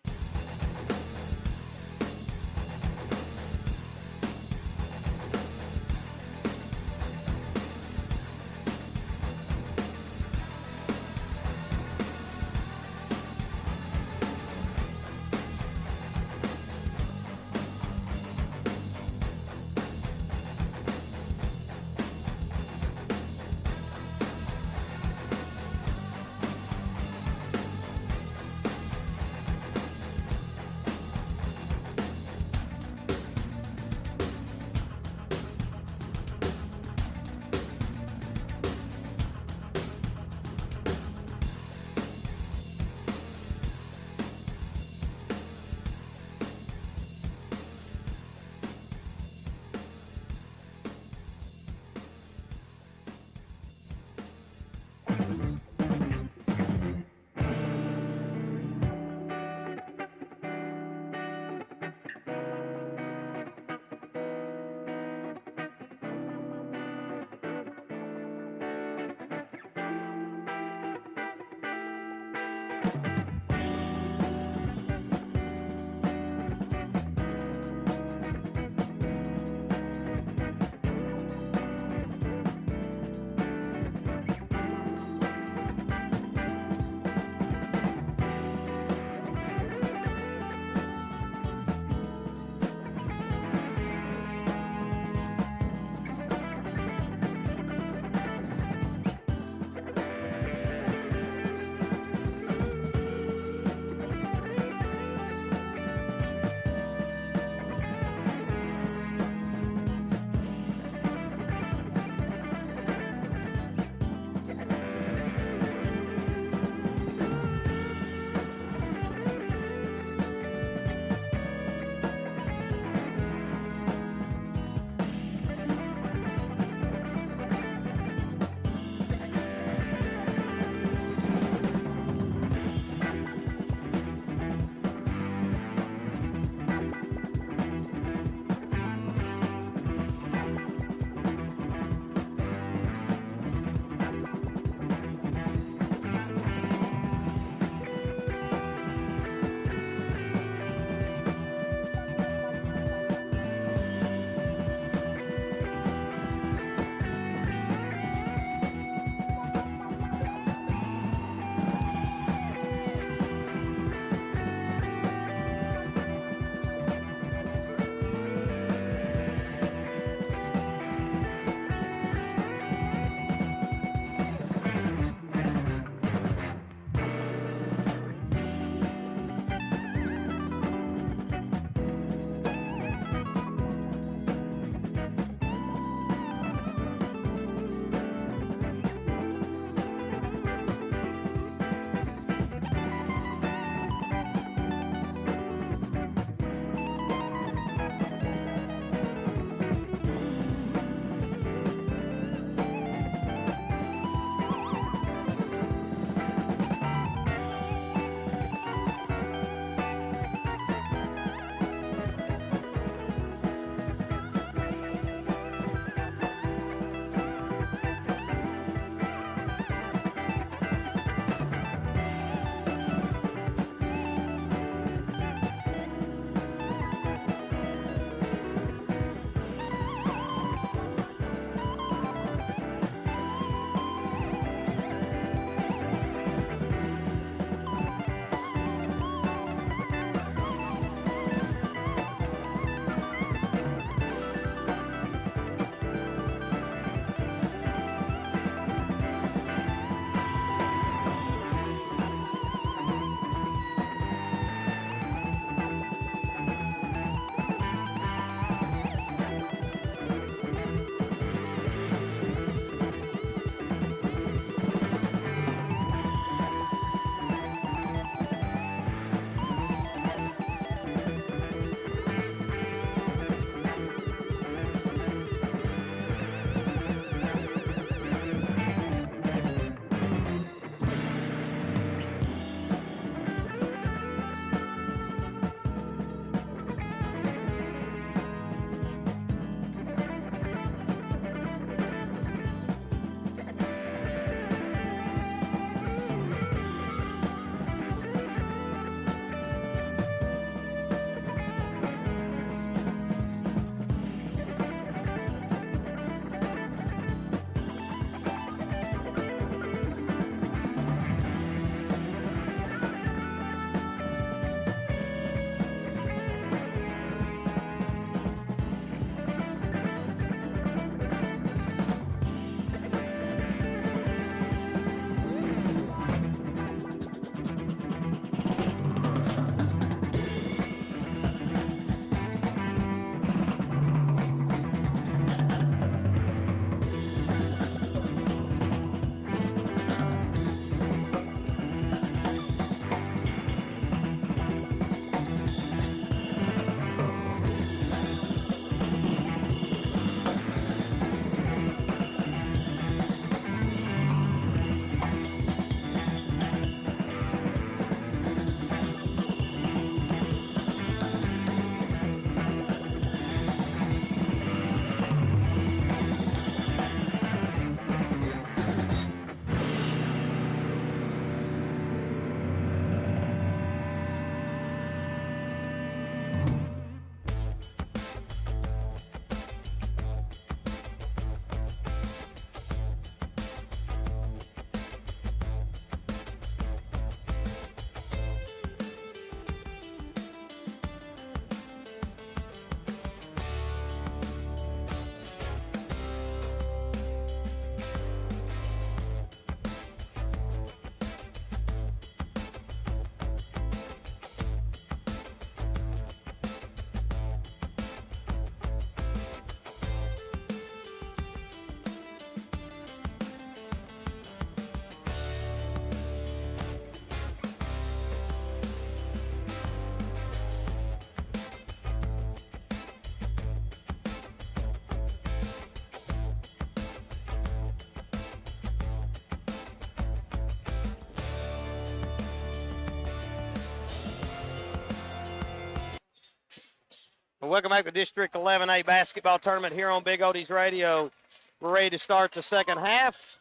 Well, welcome back to District 11A basketball tournament here on Big Oldies Radio. We're ready to start the second half.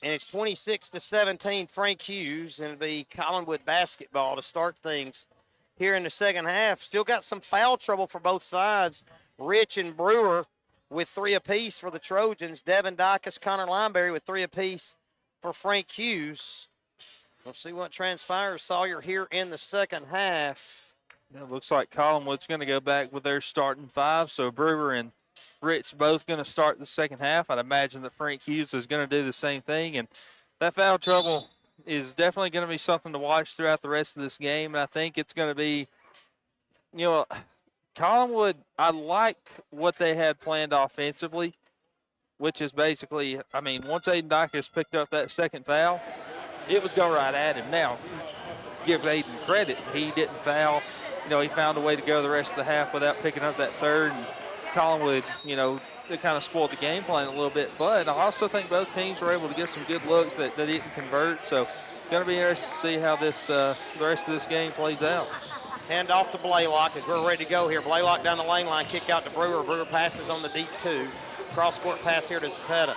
And it's 26-17 Frank Hughes, and it'll be Collinwood basketball to start things here in the second half. Still got some foul trouble for both sides. Rich and Brewer with 3 apiece for the Trojans. Devin Dykes, Connor Lineberry with 3 apiece for Frank Hughes. We'll see what transpires, Sawyer, here in the second half. It looks like Collinwood's going to go back with their starting 5, so Brewer and Rich both going to start the second half. I'd imagine that Frank Hughes is going to do the same thing, and that foul trouble is definitely going to be something to watch throughout the rest of this game, and I think it's going to be, Collinwood, I like what they had planned offensively, which is basically, once Aiden Dykes picked up that second foul, it was go right at him. Now, give Aiden credit. He didn't foul. He found a way to go the rest of the half without picking up that third. And Collinwood, they kind of spoiled the game plan a little bit. But I also think both teams were able to get some good looks that didn't convert. So it's going to be interesting to see how this the rest of this game plays out. Hand off to Blaylock as we're ready to go here. Blaylock down the lane line, kick out to Brewer. Brewer passes on the deep 2. Cross-court pass here to Zapeta.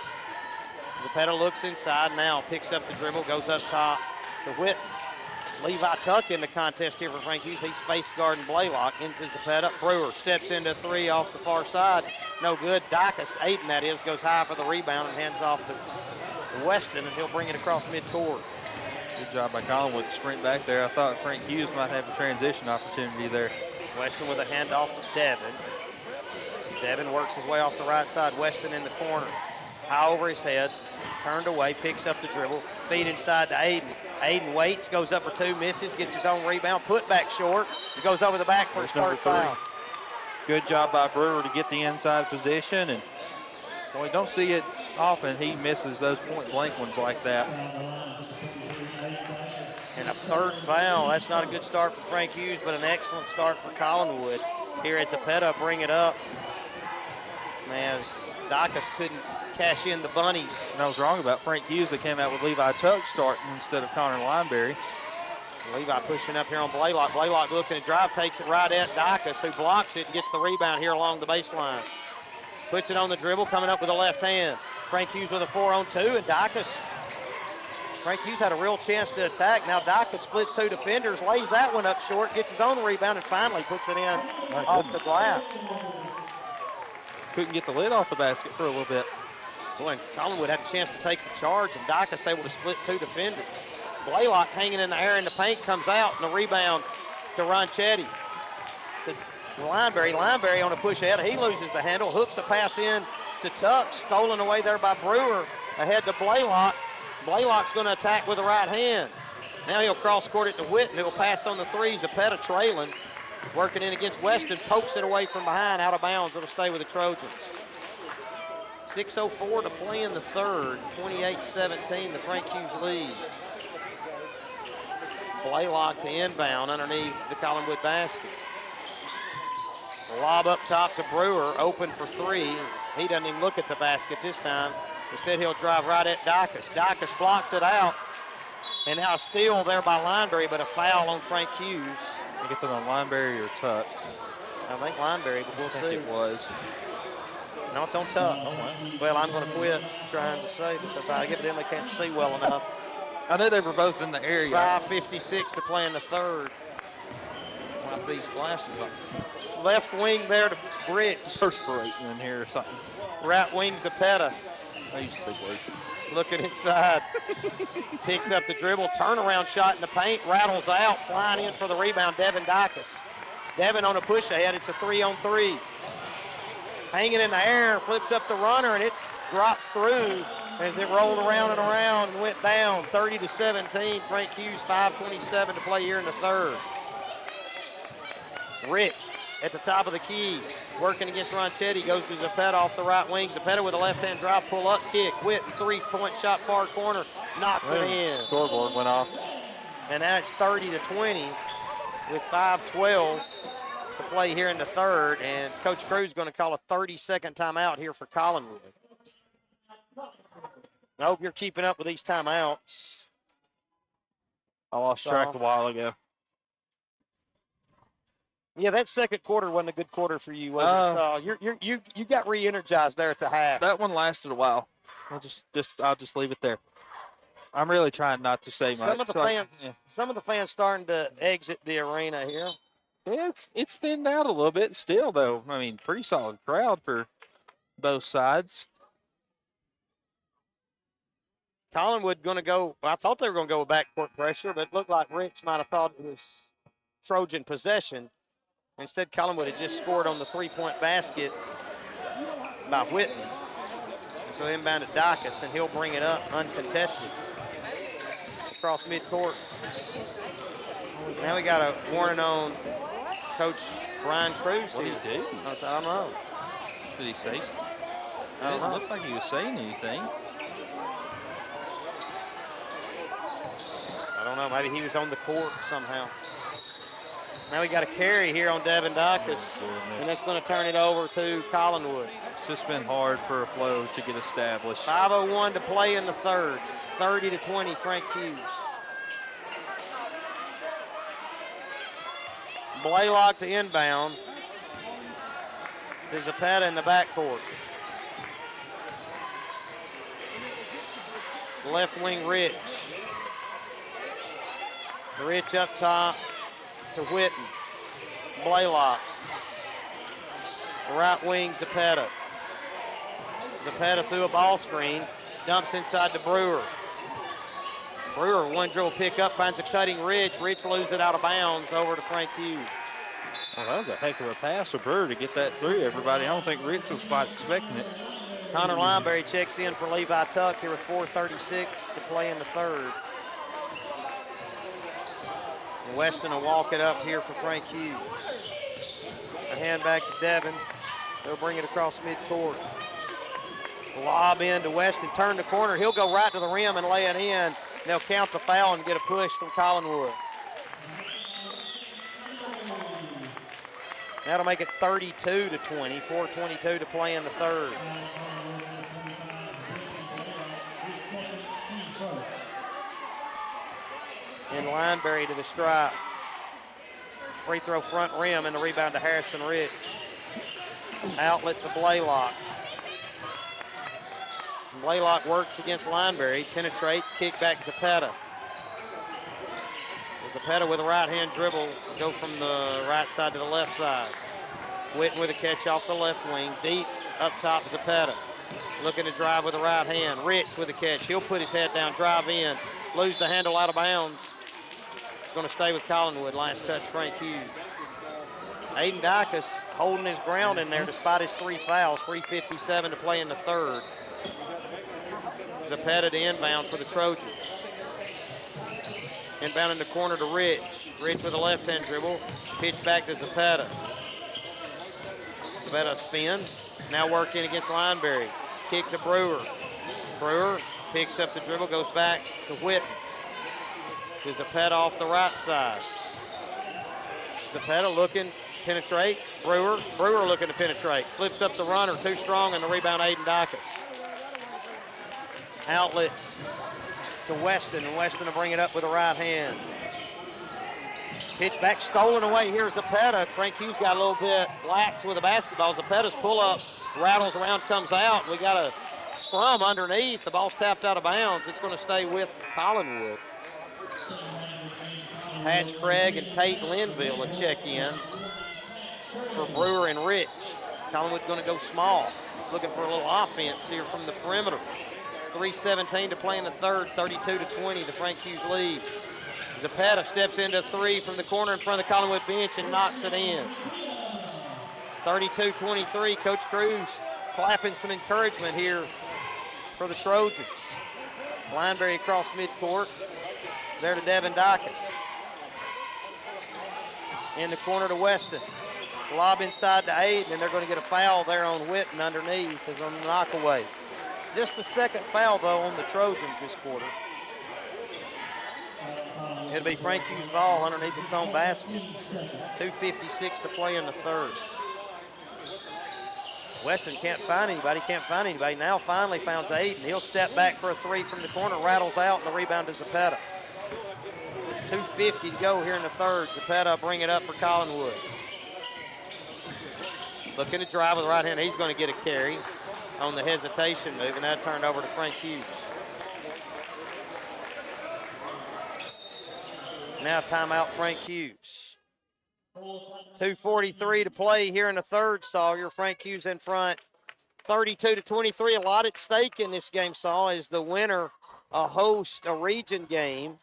Zapeta looks inside now, picks up the dribble, goes up top to Whitten. Levi Tuck in the contest here for Frank Hughes. He's face guarding Blaylock into Zapeta. Brewer steps into 3 off the far side. No good. Dykes, Aiden that is, goes high for the rebound and hands off to Weston, and he'll bring it across midcourt. Good job by Collinwood to sprint back there. I thought Frank Hughes might have a transition opportunity there. Weston with a handoff to Devin. Devin works his way off the right side. Weston in the corner. High over his head. Turned away, picks up the dribble. Feed inside to Aiden. Aiden waits, goes up for 2, misses, gets his own rebound, put back short. He goes over the back for his third foul. Good job by Brewer to get the inside position, and we don't see it often. He misses those point-blank ones like that. And a third foul. That's not a good start for Frank Hughes, but an excellent start for Collinwood. Here at Zapeta, bring it up. As Dykes couldn't cash in the bunnies. And I was wrong about Frank Hughes. They came out with Levi Tuck starting instead of Connor Lineberry. Levi pushing up here on Blaylock. Blaylock looking to drive, takes it right at Dykes, who blocks it and gets the rebound here along the baseline. Puts it on the dribble, coming up with the left hand. Frank Hughes with a 4-on-2, and Dykes. Frank Hughes had a real chance to attack. Now Dykes splits 2 defenders, lays that one up short, gets his own rebound, and finally puts it in off the glass. Couldn't get the lid off the basket for a little bit. Boy, and Collinwood had a chance to take the charge, and Dykes able to split 2 defenders. Blaylock hanging in the air in the paint, comes out, and the rebound to Ronchetti. To Lineberry. Lineberry on a push ahead. He loses the handle, hooks a pass in to Tuck, stolen away there by Brewer. Ahead to Blaylock. Blaylock's going to attack with the right hand. Now he'll cross court it to Whitten, who'll pass on the 3. Zapeta trailing. Working in against Weston, pokes it away from behind, out of bounds. It'll stay with the Trojans. 6:04 to play in the third. 28-17, the Frank Hughes lead. Blaylock to inbound underneath the Collinwood basket. Lob up top to Brewer, open for 3. He doesn't even look at the basket this time. Instead, he'll drive right at Dykes. Dykes blocks it out. And now a steal there by Lineberry, but a foul on Frank Hughes. I get that on Lineberry or Tuck. I think Lineberry, but we'll see. It was. No, it's on Tuck. Well, I'm going to quit trying to say because I evidently can't see well enough. I knew they were both in the area. 5:56 to play in the third. I'll have these glasses on. Left wing there to Rich. Perspirating in here or something. Right wing Zapeta. I used to think Looking inside. Picks up the dribble. Turnaround shot in the paint. Rattles out. Flying in for the rebound, Devin Dykes. Devin on a push ahead. It's a 3-on-3. Hanging in the air. Flips up the runner, and it drops through as it rolled around and around and went down. 30-17. Frank Hughes, 5:27 to play here in the third. Rich at the top of the key, working against Ronchetti, goes to Zapeta off the right wing. Zapeta with a left-hand drive, pull-up kick. Whitten, 3-point shot, far corner, knocked it in. Scoreboard went off. And now it's 30-20 with 5:12 to play here in the third. And Coach Cruz is going to call a 30-second timeout here for Collinwood. I hope you're keeping up with these timeouts. I lost track a while ago. Yeah, that second quarter wasn't a good quarter for you, was it? You got re-energized there at the half. That one lasted a while. I'll just leave it there. I'm really trying not to say Some much. Some of the fans starting to exit the arena here. Yeah, it's thinned out a little bit still, though. I mean, pretty solid crowd for both sides. Collinwood going to go. I thought they were going to go with backcourt pressure, but it looked like Rich might have thought it was Trojan possession. Instead, Collinwood had just scored on the three-point basket by Whitten. So inbound at Dacus, and he'll bring it up uncontested across midcourt. Now we got a warning on Coach Brian Cruz. What did he do? I don't know. Did he say something? I It don't didn't know. look like he was saying anything. I don't know. Maybe he was on the court somehow. Now we got a carry here on Devin Dacus, and that's going to turn it over to Collinwood. It's just been hard for a flow to get established. 5:01 to play in the third. 30-20, Frank Hughes. Blaylock to inbound. To Zapata in the backcourt. Left wing Rich. Rich up top to Whitten. Blaylock. Right wing Zapata. Zapata through a ball screen. Dumps inside to Brewer. Brewer, one dribble pick up, finds a cutting Rich. Rich loses it out of bounds over to Frank Hughes. Well, that was a heck of a pass for Brewer to get that through, everybody. I don't think Rich was quite expecting it. Connor Lineberry checks in for Levi Tuck here with 4:36 to play in the third. And Weston will walk it up here for Frank Hughes. A hand back to Devin. They'll bring it across midcourt. Lob in to Weston, turn the corner. He'll go right to the rim and lay it in. They'll count the foul and get a push from Collinwood. That'll make it 32-20, 4:22 to play in the third. And Lineberry to the stripe. Free throw front rim and the rebound to Harrison Rich. Outlet to Blaylock. Blaylock works against Lineberry, penetrates, kick back Zapata. Zapata with a right-hand dribble, go from the right side to the left side. Whitten with a catch off the left wing, deep up top Zapata. Looking to drive with the right hand. Rich with a catch, he'll put his head down, drive in, lose the handle out of bounds. It's going to stay with Collinwood, last touch Frank Hughes. Aiden Dacus holding his ground in there despite his 3 fouls, 3:57 to play in the third. Zapata to inbound for the Trojans. Inbound in the corner to Rich. Rich with a left-hand dribble. Pitch back to Zapata. Zapata spin. Now working against Lineberry. Kick to Brewer. Brewer picks up the dribble, goes back to Whitten. To Zapata off the right side. Zapata looking, penetrates. Brewer looking to penetrate. Flips up the runner, too strong, and the rebound Aiden Dacus. Outlet to Weston, and Weston will bring it up with a right hand. Pitch back, stolen away. Here's Zapata. Frank Hughes got a little bit lax with the basketball. Zapata's pull up, rattles around, comes out. We got a scrum underneath. The ball's tapped out of bounds. It's going to stay with Collinwood. Hatch Craig and Tate Linville will check in for Brewer and Rich. Collinwood going to go small, looking for a little offense here from the perimeter. 3:17 to play in the third, 32-20, the Frank Hughes lead. Zapata steps into 3 from the corner in front of the Collinwood bench and knocks it in. 32-23, Coach Cruz clapping some encouragement here for the Trojans. Lineberry across midcourt, there to Devin Dacus. In the corner to Weston. Lob inside to Aiden, and they're going to get a foul there on Whitten underneath as on the knockaway. Just the second foul, though, on the Trojans this quarter. It'll be Frank Hughes' ball underneath its own basket. 2:56 to play in the third. Weston can't find anybody. Now finally finds Aiden. He'll step back for a 3 from the corner, rattles out, and the rebound to Zapata. 2:50 to go here in the third. Zapata bring it up for Collinwood. Looking to drive with the right hand. He's going to get a carry on the hesitation move, and that turned over to Frank Hughes. Now timeout, Frank Hughes. 2:43 to play here in the third, Sawyer. Frank Hughes in front, 32-23. A lot at stake in this game, Saw, as the winner host a region game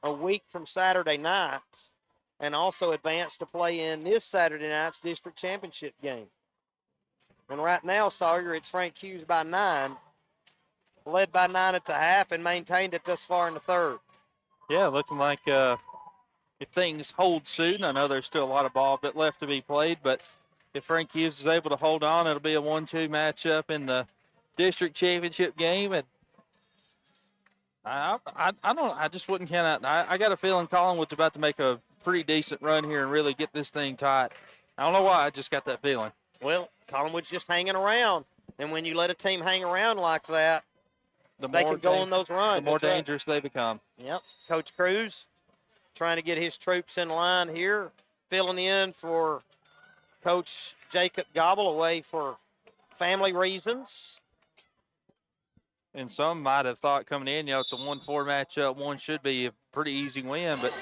a week from Saturday night, and also advance to play in this Saturday night's district championship game. And right now, Sawyer, it's Frank Hughes by 9, led by 9 at the half, and maintained it thus far in the third. Yeah, looking like if things hold soon, I know there's still a lot of ball bit left to be played, but if Frank Hughes is able to hold on, it'll be a 1-2 matchup in the district championship game. And I just wouldn't count out. I got a feeling Collinwood's about to make a pretty decent run here and really get this thing tight. I don't know why, I just got that feeling. Well, Collinwood's just hanging around, and when you let a team hang around like that, they can go on those runs. The more dangerous they become. Yep. Coach Cruz trying to get his troops in line here, filling in for Coach Jacob Gobble away for family reasons. And some might have thought coming in, it's a 1-4 matchup. One should be a pretty easy win, but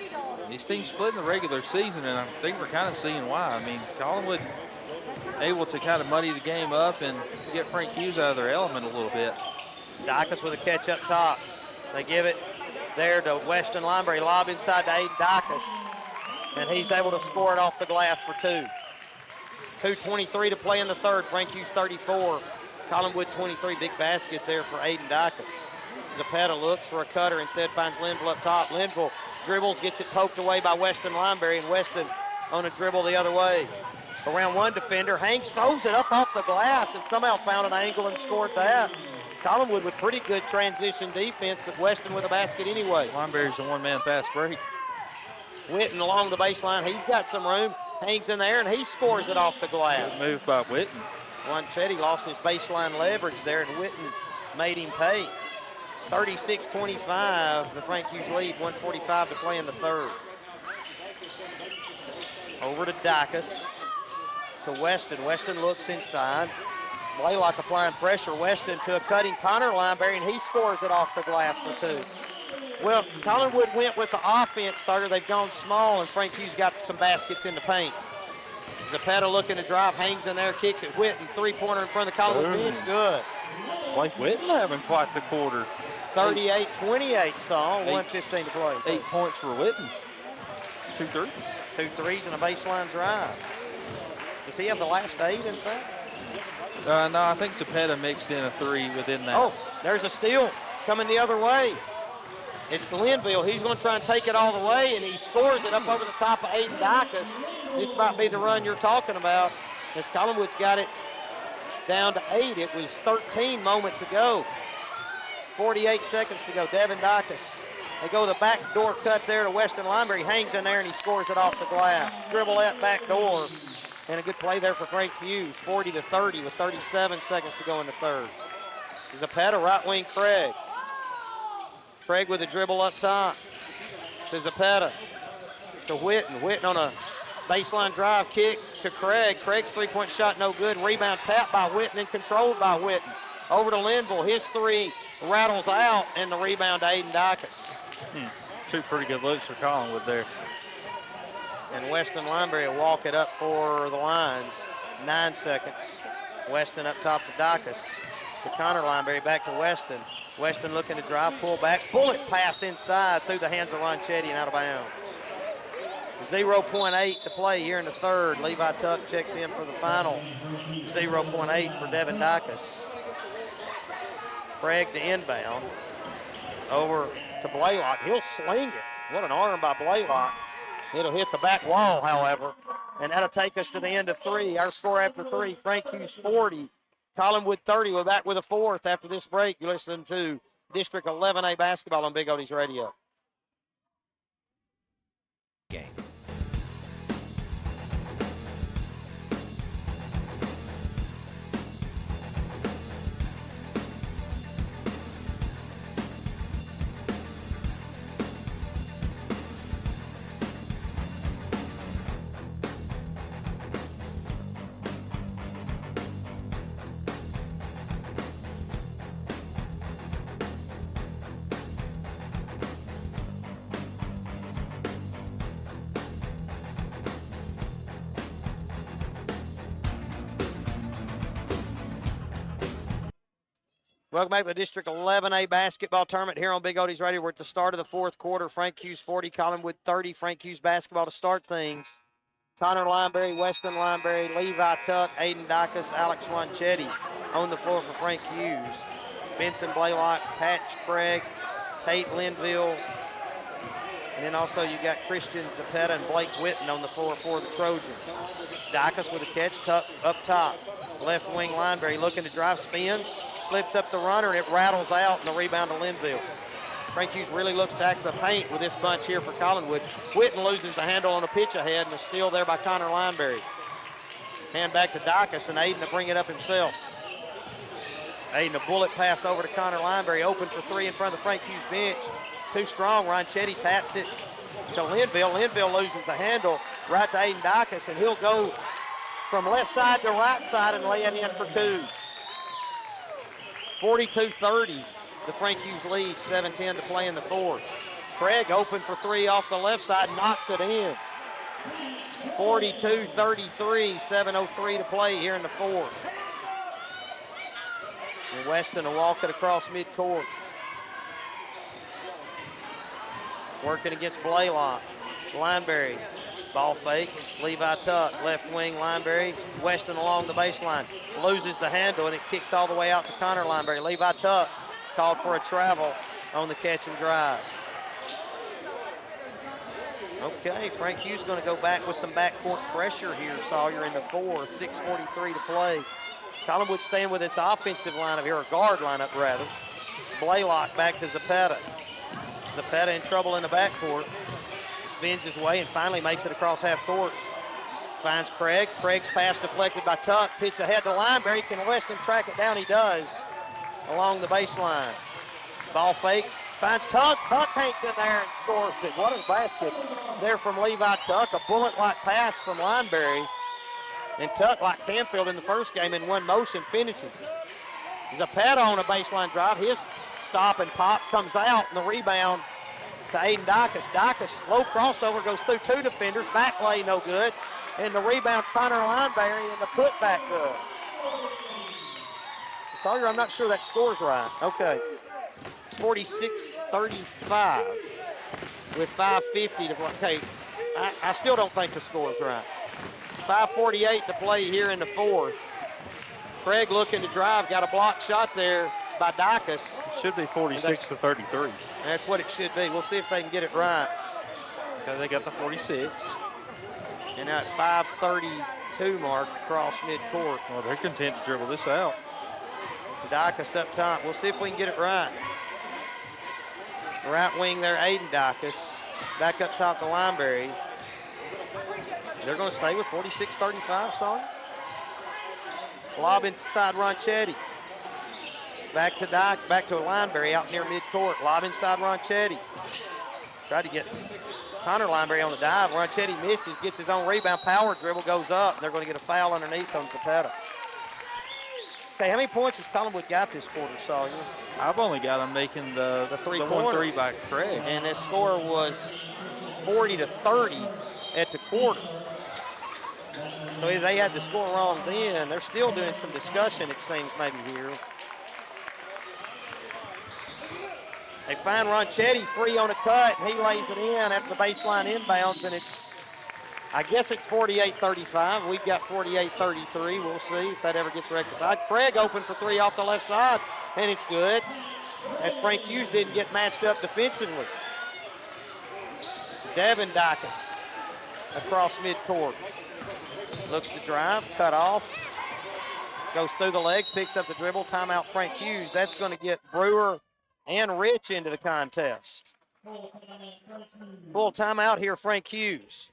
these teams split in the regular season, and I think we're kind of seeing why. I mean, Collinwood able to kind of muddy the game up and get Frank Hughes out of their element a little bit. Dicus with a catch up top. They give it there to Weston Lineberry. Lob inside to Aiden Dicus, and he's able to score it off the glass for 2. 2:23 to play in the third. Frank Hughes 34. Collinwood 23. Big basket there for Aiden Dicus. Zapata looks for a cutter. Instead finds Linville up top. Linville dribbles, gets it poked away by Weston Lineberry, and Weston on a dribble the other way. Around one defender. Hanks throws it up off the glass and somehow found an angle and scored that. Collinwood with pretty good transition defense, but Weston with a basket anyway. Lineberry's a one-man fast break. Witten along the baseline. He's got some room. Hangs in there, and he scores it off the glass. Good move by Witten. Juanchetti lost his baseline leverage there, and Witten made him pay. 36-25, the Frank Hughes lead. 1:45 to play in the third. Over to Dicus. To Weston. Weston looks inside. Blaylock applying pressure. Weston to a cutting Connor Lineberry, and he scores it off the glass for 2. Well, Collinwood went with the offense, sir. They've gone small, and Frank Hughes got some baskets in the paint. Zapata looking to drive, hangs in there, kicks it. Witten, three-pointer in front of the Collinwood bench. Good. Blake Witten having quite the quarter. 38-28, Saul. 1:15 to play. 8 points for Witten. 2 threes. 2 threes and a baseline drive. Does he have the last 8, in fact? No, I think Zapata mixed in a 3 within that. Oh, there's a steal coming the other way. It's Linville. He's going to try and take it all the way, and he scores it up over the top of Aiden Dicus. This might be the run you're talking about, as Collinwood's got it down to 8. It was 13 moments ago. 48 seconds to go. Devin Dicus. They go the back door cut there to Weston Lineberry. Hangs in there, and he scores it off the glass. Dribble that back door. And a good play there for Frank Hughes, 40-30 with 37 seconds to go in the third. Zapata, right wing Craig. Craig with a dribble up top to Zapata, to Witten. Witten on a baseline drive kick to Craig. Craig's three-point shot no good. Rebound tapped by Witten and controlled by Witten. Over to Linville. His 3 rattles out, and the rebound to Aiden Dicus. 2 pretty good looks for Collinwood there. And Weston Lineberry will walk it up for the lines. 9 seconds. Weston up top to Dicus. To Connor Lineberry, back to Weston. Weston looking to drive, pull back. Bullet pass inside through the hands of Ronchetti and out of bounds. 0.8 to play here in the third. Levi Tuck checks in for the final. 0.8 for Devin Dicus. Craig to inbound. Over to Blaylock. He'll sling it. What an arm by Blaylock. It'll hit the back wall, however, and that'll take us to the end of 3. Our score after 3, Frank Hughes 40, Collinwood 30. We're back with a 4th after this break. You're listening to District 11A basketball on Big Oldies Radio. Game. Welcome back to the District 11A basketball tournament here on Big Oldies Radio. We're at the start of the fourth quarter. Frank Hughes 40, Collinwood 30. Frank Hughes basketball to start things. Connor Lineberry, Weston Lineberry, Levi Tuck, Aiden Dacus, Alex Ronchetti on the floor for Frank Hughes. Benson Blaylock, Patch Craig, Tate Linville, and then also you got Christian Zapeta and Blake Whitten on the floor for the Trojans. Dacus with a catch, Tuck up top. Left wing Lineberry looking to drive, spins, flips up the runner, and it rattles out, and the rebound to Linville. Frank Hughes really looks to act the paint with this bunch here for Collinwood. Whitten loses the handle on the pitch ahead, and a steal there by Connor Lineberry. Hand back to Dacus, and Aiden to bring it up himself. Aiden, a bullet pass over to Connor Lineberry, open for three in front of the Frank Hughes bench. Too strong, Ronchetti taps it to Linville. Linville loses the handle right to Aiden Dacus, and he'll go from left side to right side and lay it in for two. 42-30, the Frank Hughes lead, 7:10 to play in the fourth. Craig open for three off the left side, knocks it in. 42-33, 7:03 to play here in the fourth. And Weston will walk it across midcourt. Working against Blaylock. Lineberry, ball fake. Levi Tuck, left wing Lineberry. Weston along the baseline. Loses the handle, and it kicks all the way out to Connor Lineberry. Levi Tuck called for a travel on the catch and drive. Okay, Frank Hughes going to go back with some backcourt pressure here, Sawyer, in the fourth. 6:43 to play. Collinwood staying with its offensive lineup here, or guard lineup rather. Blaylock back to Zapeta. Zapeta in trouble in the backcourt. Spins his way and finally makes it across half court. Finds Craig. Craig's pass deflected by Tuck. Pitch ahead to Lineberry. Can Weston track it down? He does. Along the baseline. Ball fake. Finds Tuck. Tuck hangs in there and scores it. What a basket there from Levi Tuck. A bullet-like pass from Lineberry. And Tuck, like Canfield in the first game, in one motion finishes it. Zapeta on a baseline drive. His stop and pop comes out, and the rebound to Aiden Dacus. Dacus, low crossover, goes through two defenders. Back lay no good. And the rebound, Connor Lineberry, and the putback good. Sawyer, I'm not sure that score's right. Okay. It's 46-35 with 5:50 to play. Okay, I still don't think the score's right. 5:48 to play here in the fourth. Craig looking to drive, got a block shot there by Dacus. It should be 46-33. That's what it should be. We'll see if they can get it right. Okay, they got the 46. And now at 5:32 mark across midcourt. Well, they're content to dribble this out. Dacus up top. We'll see if we can get it right. Right wing there, Aiden Dacus. Back up top to Lineberry. They're going to stay with 46-35, sorry. Lob inside Ronchetti. Back to Lineberry out near midcourt. Lob inside Ronchetti. Tried to get Connor Lineberry on the dive. Ronchetti misses, gets his own rebound. Power dribble goes up. And they're going to get a foul underneath on Zapeta. Okay, how many points has Collinwood got this quarter, Sawyer? I've only got them making the 1-3 by Craig. And the score was 40-30 at the quarter. So if they had the score wrong then, they're still doing some discussion, it seems, maybe here. They find Ronchetti free on a cut, and he lays it in after the baseline inbounds, and I guess it's 48-35. We've got 48-33. We'll see if that ever gets rectified. Craig open for three off the left side, and it's good, as Frank Hughes didn't get matched up defensively. Devin Dacus across midcourt. Looks to drive, cut off, goes through the legs, picks up the dribble, timeout Frank Hughes. That's going to get Brewer and Rich into the contest. Full timeout here, Frank Hughes.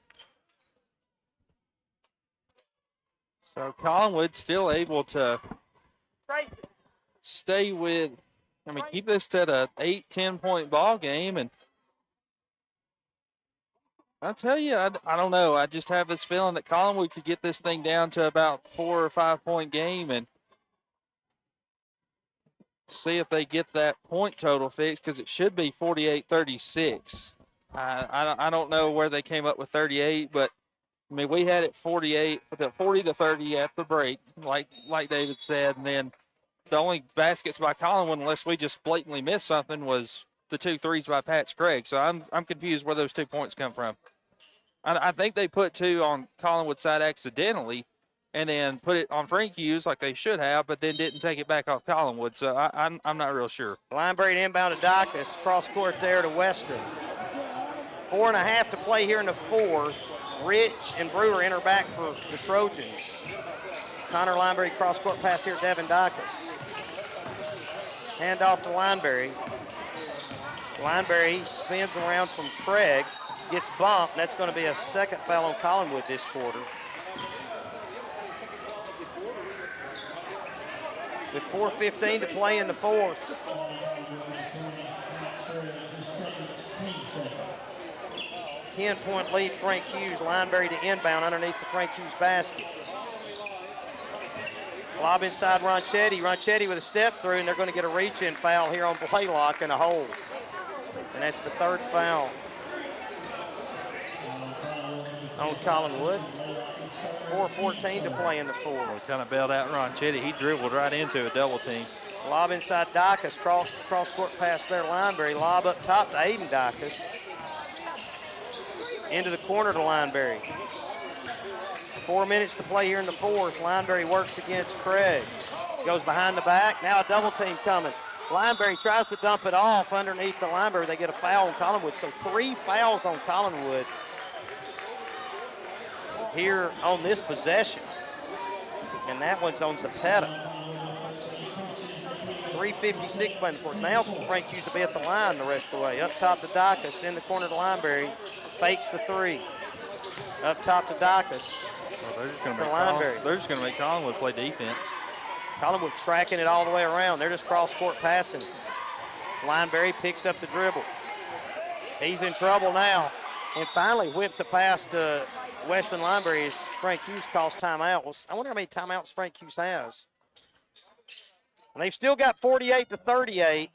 So Collinwood still able to stay with, keep this to an 8-10 point ball game. And I tell you, I don't know. I just have this feeling that Collinwood could get this thing down to about 4 or 5 point game and see if they get that point total fixed, because it should be 48-36. I don't know where they came up with 38, but we had it 40-30 at the break, like David said, and then the only baskets by Collinwood, unless we just blatantly missed something, was the 2 threes by Patch Craig. So I'm confused where those 2 points come from. I think they put 2 on Collinwood's side accidentally and then put it on Frank Hughes like they should have, but then didn't take it back off Collinwood. So I'm not real sure. Lineberry inbound to Dacus. Cross court there to Weston. 4.5 to play here in the fourth. Rich and Brewer enter back for the Trojans. Connor Lineberry cross court pass here, Devin Dacus. Hand off to Lineberry. Lineberry spins around from Craig, gets bumped, and that's going to be a second foul on Collinwood this quarter. With 4:15 to play in the fourth. Ten-point lead, Frank Hughes. Lineberry to inbound underneath the Frank Hughes basket. Lob inside Ronchetti. Ronchetti with a step through, and they're going to get a reach-in foul here on Blaylock and a hold. And that's the third foul on Collinwood. 4:14 to play in the fourth. Well, kind of bailed out Ronchetti. He dribbled right into a double team. Lob inside Dacus. Cross-court pass there, Lineberry. Lob up top to Aiden Dacus. Into the corner to Lineberry. 4 minutes to play here in the fourth. Lineberry works against Craig. Goes behind the back. Now a double team coming. Lineberry tries to dump it off underneath the Lineberry. They get a foul on Collinwood. So 3 fouls on Collinwood here on this possession. And that one's on Zapeta. 3:56 playing the fourth. Now Frank Hughes will be at the line the rest of the way. Up top to Dacus, in the corner to Lineberry. Fakes the 3. Up top to Dacus. Well, they're just going to make Collinwood play defense. Collinwood tracking it all the way around. They're just cross-court passing. Lineberry picks up the dribble. He's in trouble now. And finally whips a pass to Weston Lineberry as Frank Hughes calls timeout. Well, I wonder how many timeouts Frank Hughes has. And they've still got 48 to 38.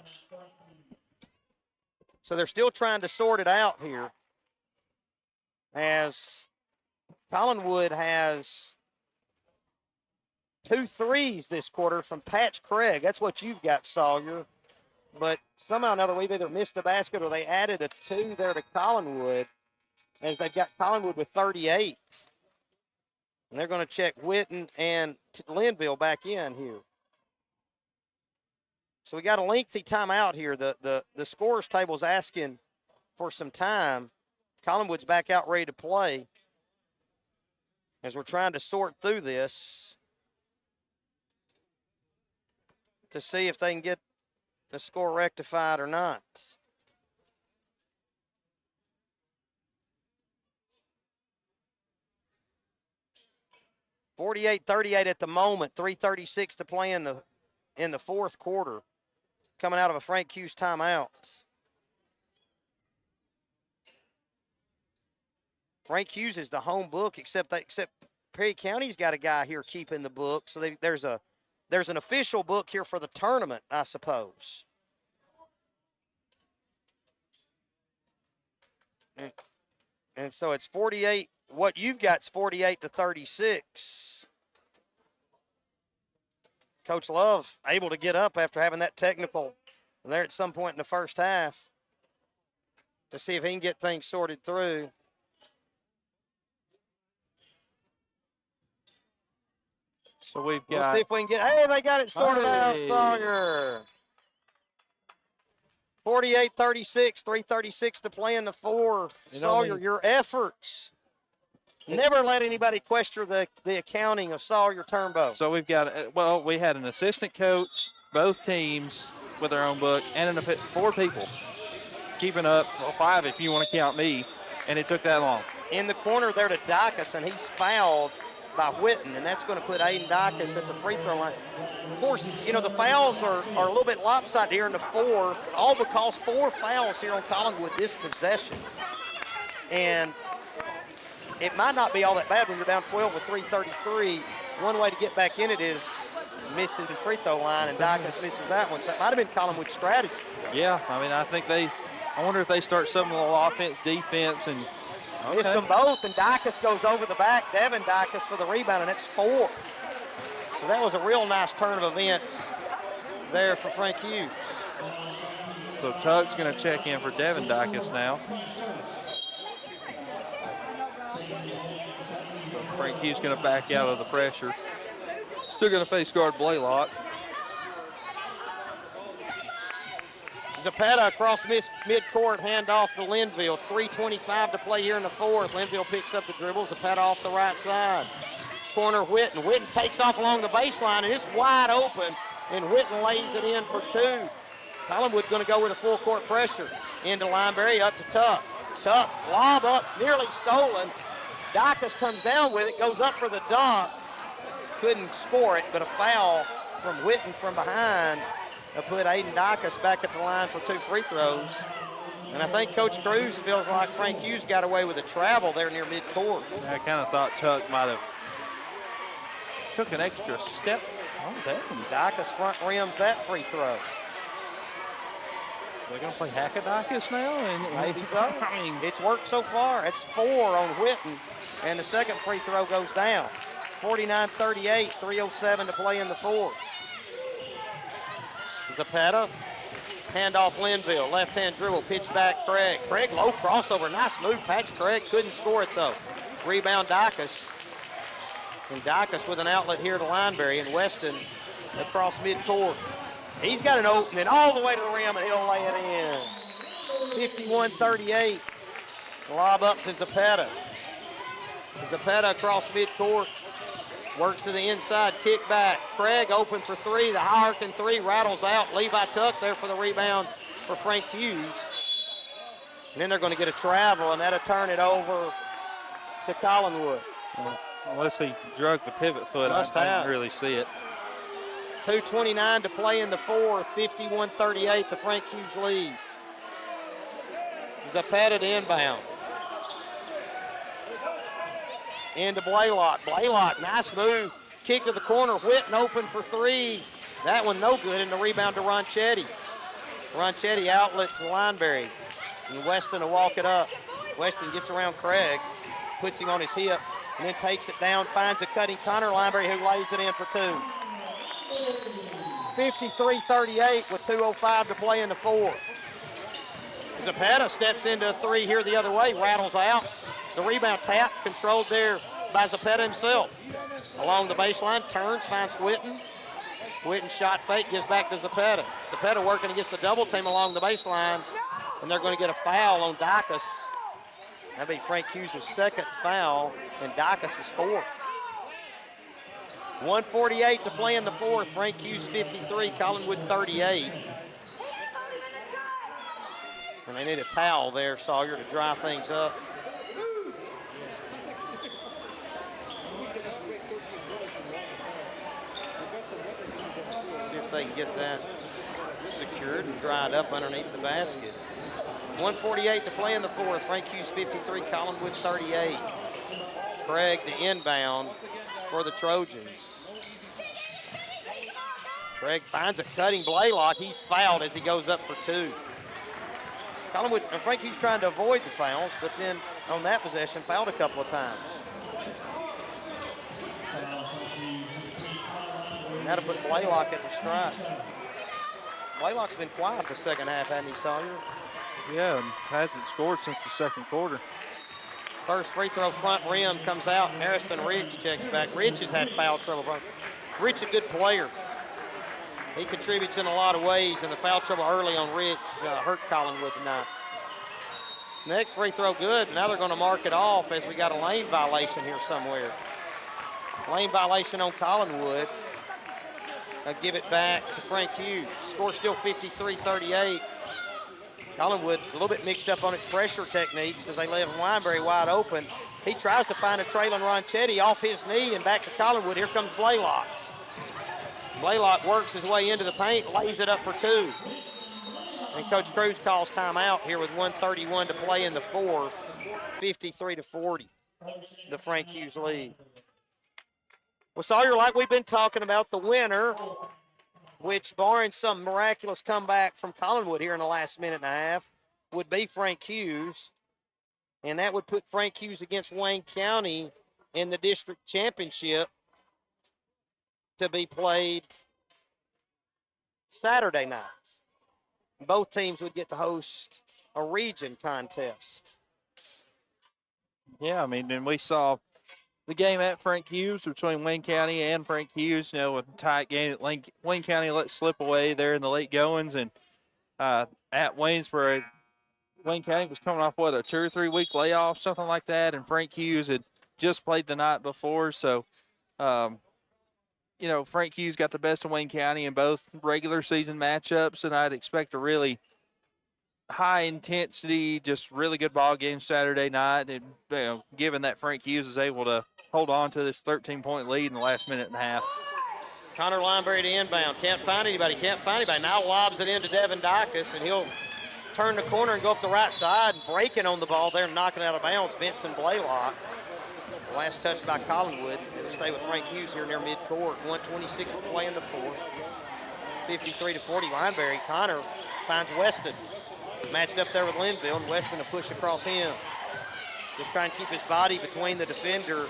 So they're still trying to sort it out here. As Collinwood has 2 threes this quarter from Patch Craig. That's what you've got, Sawyer. But somehow or another, we've either missed a basket or they added a 2 there to Collinwood, as they've got Collinwood with 38. And they're going to check Witten and Linville back in here. So we got a lengthy timeout here. The scorers table's asking for some time. Collinwood's back out ready to play as we're trying to sort through this to see if they can get the score rectified or not. (48-38) at the moment. 3:36 to play in the fourth quarter. Coming out of a Frank Hughes timeout. Frank Hughes is the home book, except Perry County's got a guy here keeping the book. So there's an official book here for the tournament, I suppose. And so it's 48. What you've got is 48 to 36. Coach Love able to get up after having that technical there at some point in the first half to see if he can get things sorted through. So we'll see if we can get, hey, they got it sorted out, Sawyer. 48-36, 3:36 to play in the fourth. Sawyer, your efforts. Never let anybody question the accounting of Sawyer Turnbow. So we've got, we had an assistant coach, both teams with their own book, and 4 people keeping up, 5 if you want to count me, and it took that long. In the corner there to Dacus, and he's fouled by Witten, and that's going to put Aiden Dacus at the free throw line. Of course, the fouls are a little bit lopsided here in the fourth, all because 4 fouls here on Collinwood this possession. And it might not be all that bad when you're down 12 with 3:33. One way to get back in it is missing the free throw line, and Dacus misses that one. So that might have been Collinwood's strategy. Yeah, I mean, I wonder if they start some of the offense, defense, and Missed them both, and Dacus goes over the back. Devin Dacus for the rebound, and it's 4. So that was a real nice turn of events there for Frank Hughes. So Tuck's going to check in for Devin Dykes now. So Frank Hughes going to back out of the pressure. Still going to face guard Blaylock. Zapata across midcourt, handoff to Linville. 3:25 to play here in the fourth. Linville picks up the dribble. Zapata off the right side. Corner Whitten. Whitten takes off along the baseline, and it's wide open, and Whitten lays it in for two. Collinwood going to go with a full court pressure. Into Lineberry, up to Tuck. Tuck, lob up, nearly stolen. Dykes comes down with it, goes up for the dunk. Couldn't score it, but a foul from Whitten from behind. They'll put Aiden Dykes back at the line for two free throws. And I think Coach Cruz feels like Frank Hughes got away with a travel there near midcourt. I kind of thought Tuck might have took an extra step on that. Dykes front rims that free throw. They're going to play Hackadakis now? Maybe so. I mean, it's worked so far. It's 4 on Whitten, and the second free throw goes down. 49-38, 3:07 to play in the fourth. Zapata, handoff Linville, left-hand dribble, pitch back Craig. Craig, low crossover, nice move, Patch Craig, couldn't score it though. Rebound Dykes. And Dykes with an outlet here to Lineberry, and Weston across midcourt. He's got an opening all the way to the rim, and he'll lay it in. 51-38. Lob up to Zapata. Zapata across midcourt. Works to the inside, kick back. Craig open for three. The Hierarchin three rattles out. Levi Tuck there for the rebound for Frank Hughes. And then they're going to get a travel, and that'll turn it over to Collinwood. Unless he drug the pivot foot, I didn't really see it. 2:29 to play in the fourth. 51-38, the Frank Hughes lead. Zapata to inbound. Into Blaylock. Blaylock, nice move. Kick to the corner. Whitten open for three. That one no good, and the rebound to Ronchetti. Ronchetti outlet to Lineberry. And Weston will walk it up. Weston gets around Craig, puts him on his hip, and then takes it down, finds a cutting Connor Lineberry, who lays it in for two. 53-38 with 2:05 to play in the fourth. Zapata steps into a three here the other way, rattles out. The rebound tap, controlled there by Zapata himself. Along the baseline, turns, finds Whitten. Whitten shot fake, gives back to Zapata. Zapata working against the double team along the baseline, and they're going to get a foul on Dykes. That'll be Frank Hughes' second foul, and Dykes' fourth. 1:48 to play in the fourth. Frank Hughes 53, Collinwood 38. And they need a towel there, Sawyer, to dry things up. See if they can get that secured and dried up underneath the basket. 1:48 to play in the fourth. Frank Hughes 53, Collinwood 38. Craig to inbound for the Trojans. Craig finds a cutting Blaylock. He's fouled as he goes up for two. Collinwood, and Frank Hughes trying to avoid the fouls, but then on that possession, fouled a couple of times. And that'll put Blaylock at the strike. Blaylock's been quiet the second half, hasn't he, Sawyer? Yeah, and hasn't scored since the second quarter. First free throw front rim comes out, and Harrison Rich checks back. Rich has had foul trouble. Rich a good player. He contributes in a lot of ways, and the foul trouble early on Rich hurt Collinwood tonight. Next free throw good. Now they're going to mark it off as we got a lane violation here somewhere. Lane violation on Collinwood. They'll give it back to Frank Hughes. Score still 53-38. Collinwood a little bit mixed up on its pressure techniques as they leave Lineberry wide open. He tries to find a Traylon Ronchetti off his knee and back to Collinwood. Here comes Blaylock. Blaylock works his way into the paint, lays it up for two. And Coach Cruz calls timeout here with 1:31 to play in the fourth. 53-40, the Frank Hughes lead. Well, Sawyer, like we've been talking about, the winner, which barring some miraculous comeback from Collinwood here in the last minute and a half, would be Frank Hughes. And that would put Frank Hughes against Wayne County in the district championship to be played Saturday nights. Both teams would get to host a region contest. Yeah, I mean, and we saw the game at Frank Hughes between Wayne County and Frank Hughes, you know, a tight game that Wayne County let slip away there in the late goings. And at Waynesboro, Wayne County was coming off, what, a 2 or 3 week layoff, something like that. And Frank Hughes had just played the night before. So, you know, Frank Hughes got the best of Wayne County in both regular season matchups. And I'd expect a really high intensity, just really good ball game Saturday night. And, you know, given that Frank Hughes is able to hold on to this 13-point lead in the last minute and a half. Connor Lineberry to inbound. Can't find anybody. Now lobs it into Devin Dicus, and he'll turn the corner and go up the right side. Breaking on the ball there and knocking it out of bounds. Benson Blaylock. Last touch by Collinwood. It'll stay with Frank Hughes here near midcourt. 1:26 to play in the fourth. 53-40. Lineberry. Connor finds Weston. Matched up there with Linville, and Weston to push across him. Just trying to keep his body between the defender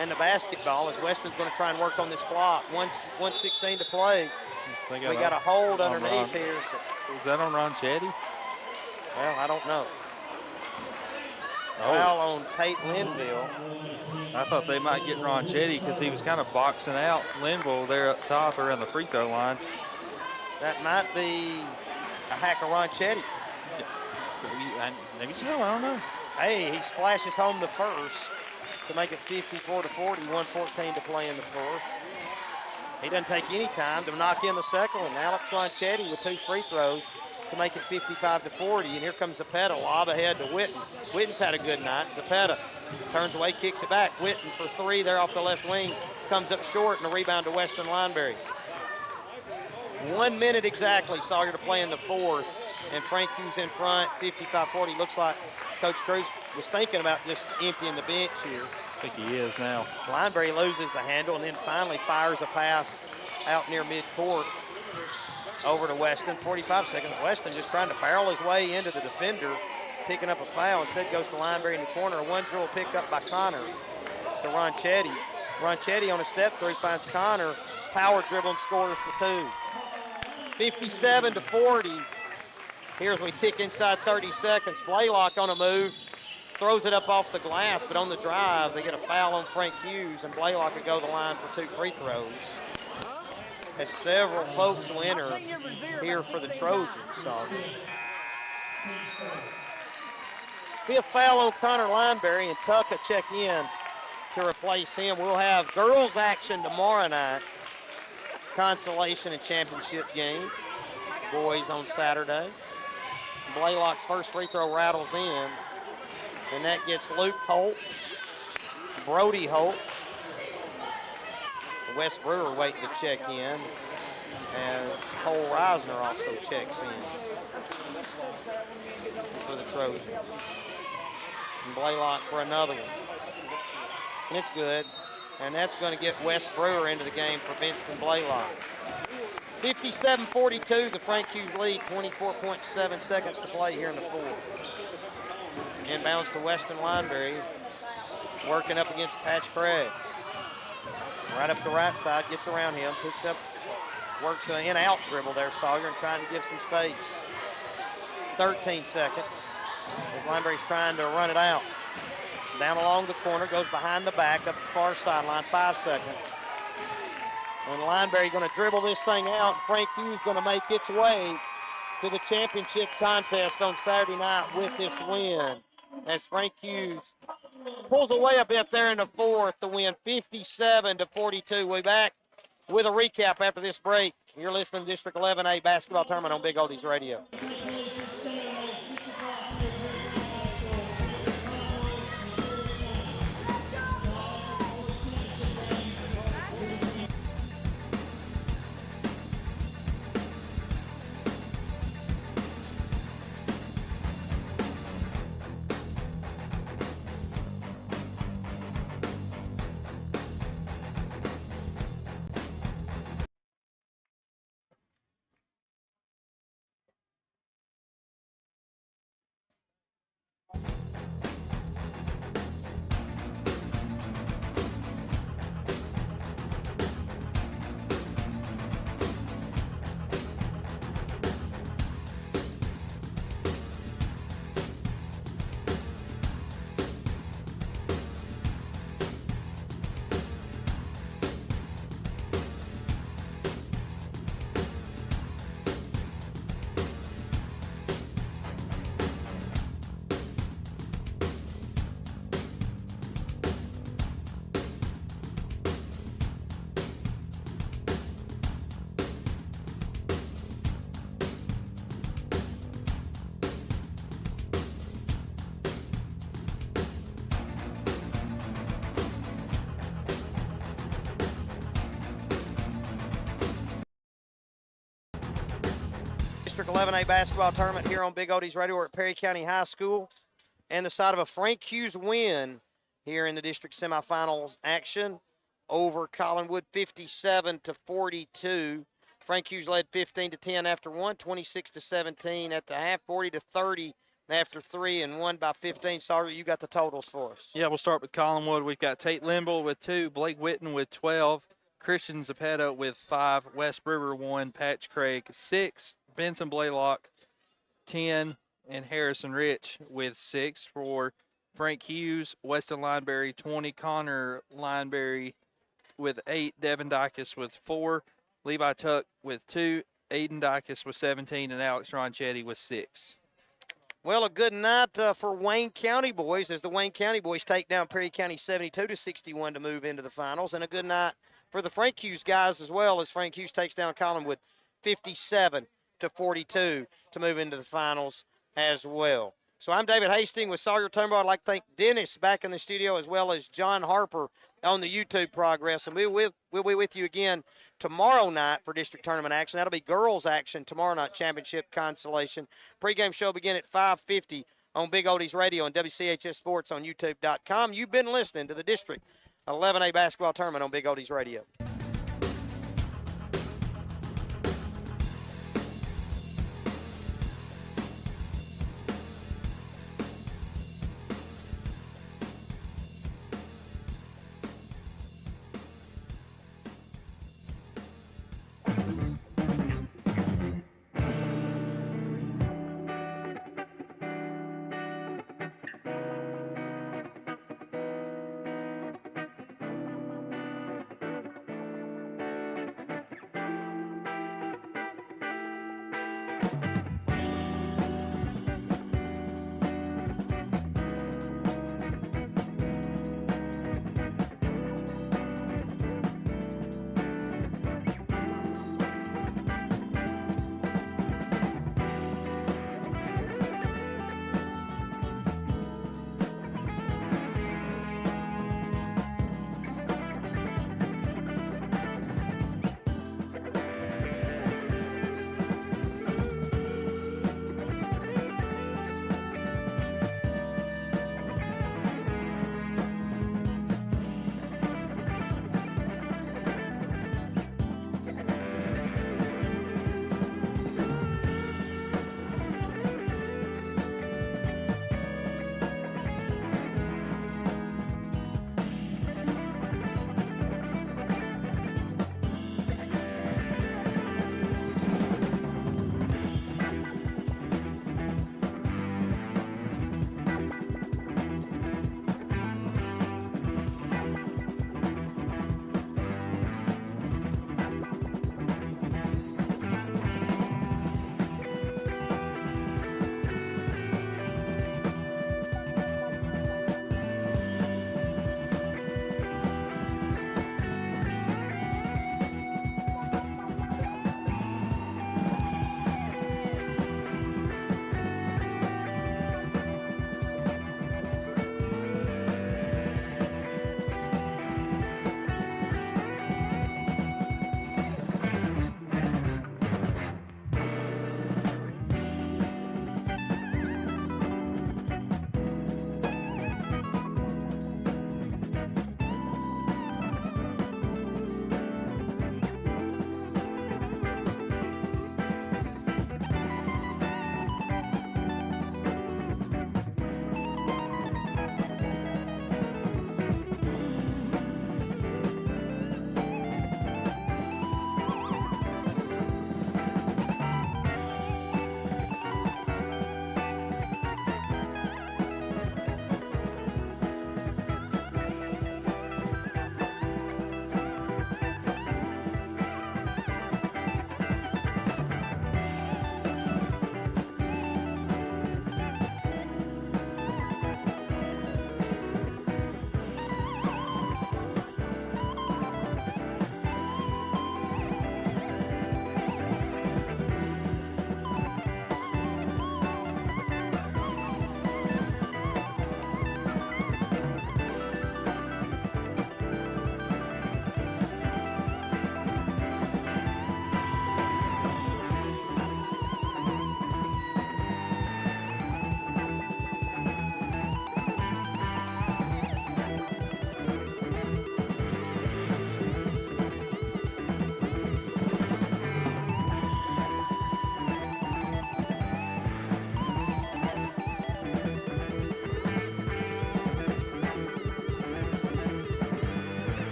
and the basketball as Weston's going to try and work on this clock. 1:16 to play. We got a hold underneath here. Was that on Ron Chetty? Well, I don't know. Foul on Tate Linville. I thought they might get Ron Chetty because he was kind of boxing out Linville there up top around the free throw line. That might be a hack of Ron Chetty. Maybe so, I don't know. Hey, he splashes home the first to make it 54-40, 1:14 to play in the fourth. He doesn't take any time to knock in the second one. Alex Ron Chetty with 2 free throws to make it 55-40. And here comes Zapata, lob ahead to Witten. Witten's had a good night. Zapata turns away, kicks it back. Witten for 3 there off the left wing. Comes up short, and a rebound to Weston Lineberry. 1 minute exactly, Sawyer, to play in the fourth. And Frank Hughes in front, 55-40. Looks like Coach Cruz was thinking about just emptying the bench here. I think he is now. Lineberry loses the handle and then finally fires a pass out near midcourt over to Weston. 45 seconds. Weston just trying to barrel his way into the defender, picking up a foul. Instead goes to Lineberry in the corner. A one dribble pick up by Connor to Ron Chetty. Ron Chetty on a step through finds Connor. Power dribble and scores for 2. 57-40. Here's we tick inside 30 seconds. Blaylock on a move. Throws it up off the glass, but on the drive, they get a foul on Frank Hughes, and Blaylock will go to the line for 2 free throws. As several folks will enter here for the Trojans. So be a foul on Connor Lineberry, and Tucka check in to replace him. We'll have girls action tomorrow night. Consolation and championship game. Boys on Saturday. Blaylock's first free throw rattles in. And that gets Luke Holt, Brody Holt, Wes Brewer waiting to check in, as Cole Reisner also checks in for the Trojans. And Blaylock for another one. It's good. And that's going to get Wes Brewer into the game for Vincent Blaylock. 57-42, the Frank Hughes lead, 24.7 seconds to play here in the fourth. Inbounds to Weston Lineberry, working up against Patch Craig. Right up the right side, gets around him, picks up, works an in-out dribble there, Sawyer, and trying to give some space. 13 seconds. As Lineberry's trying to run it out. Down along the corner, goes behind the back, up the far sideline, 5 seconds. And Lineberry going to dribble this thing out. Frank Hughes going to make its way to the championship contest on Saturday night with this win. As Frank Hughes pulls away a bit there in the fourth to win 57-42. We'll be back with a recap after this break. You're listening to District 11A Basketball Tournament on Big Oldies Radio. District 11A basketball tournament here on Big Oldies Radio. We're at Perry County High School and the side of a Frank Hughes win here in the district semifinals action over Collinwood 57-42. Frank Hughes led 15-10 after one, 26-17 at the half, 40-30 after three, and won by 15. Sorry, you got the totals for us. Yeah, we'll start with Collinwood. We've got Tate Limble with 2, Blake Witten with 12, Christian Zapata with 5, West River 1, Patch Craig 6, Benson Blaylock 10, and Harrison Rich with 6 for Frank Hughes. Weston Lineberry 20, Connor Lineberry with 8, Devin Dykes with 4, Levi Tuck with 2, Aiden Dykes with 17, and Alex Ronchetti with 6. Well, a good night for Wayne County boys as the Wayne County boys take down Perry County 72-61 to move into the finals, and a good night for the Frank Hughes guys as well as Frank Hughes takes down Collinwood 57-42 to move into the finals as well. So I'm David Hastings with Sawyer Turnbull. I'd like to thank Dennis back in the studio as well as John Harper on the YouTube progress. And we'll be with you again tomorrow night for district tournament action. That'll be girls action tomorrow night, championship consolation. Pre-game show begin at 5:50 on Big Oldies Radio and WCHS Sports on YouTube.com. You've been listening to the District 11A basketball tournament on Big Oldies Radio.